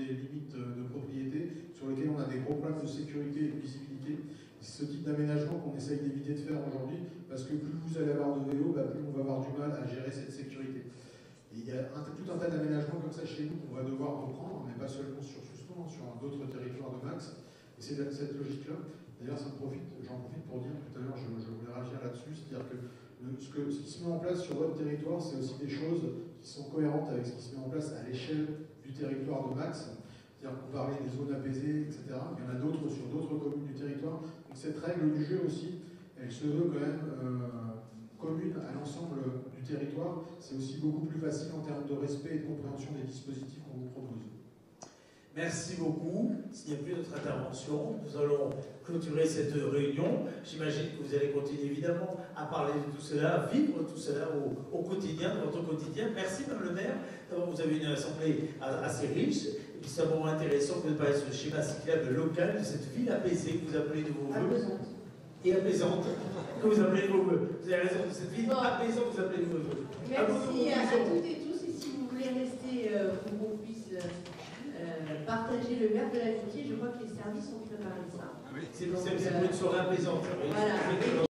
limites de propriété, sur lesquelles on a des gros problèmes de sécurité et de visibilité. C'est ce type d'aménagement qu'on essaye d'éviter de faire aujourd'hui, parce que plus vous allez avoir de vélos, plus on va avoir du mal à gérer cette sécurité. Et il y a tout un tas d'aménagements comme ça chez nous qu'on va devoir reprendre, mais pas seulement sur Soustons, sur d'autres territoires de Max. Et c'est cette logique-là. D'ailleurs, j'en profite pour dire, tout à l'heure, je voulais réagir là-dessus, c'est-à-dire que ce qui se met en place sur votre territoire, c'est aussi des choses qui sont cohérentes avec ce qui se met en place à l'échelle du territoire de Max. C'est-à-dire qu'on parlait des zones apaisées, etc. Il y en a d'autres sur d'autres communes du territoire. Donc cette règle du jeu aussi, elle se veut quand même commune à l'ensemble du territoire. C'est aussi beaucoup plus facile en termes de respect et de compréhension des dispositifs qu'on vous propose. Merci beaucoup. S'il n'y a plus d'autres interventions, nous allons clôturer cette réunion. J'imagine que vous allez continuer évidemment à parler de tout cela, à vivre tout cela au quotidien, dans votre quotidien. Merci Madame le maire. D'abord, vous avez une assemblée assez riche. Et puis c'est un moment intéressant que de parler de ce schéma cyclable local, de cette ville apaisée que vous appelez de vos voeux. Et apaisante, que vous appelez de vos voeux. Vous avez raison, de cette ville apaisante que vous appelez de vos voeux. Merci à toutes et tous. Et si vous voulez rester pour qu'on puisse partager le verre de l'amitié, je crois que les services ont préparé ça. C'est pour une soirée apaisante. Voilà.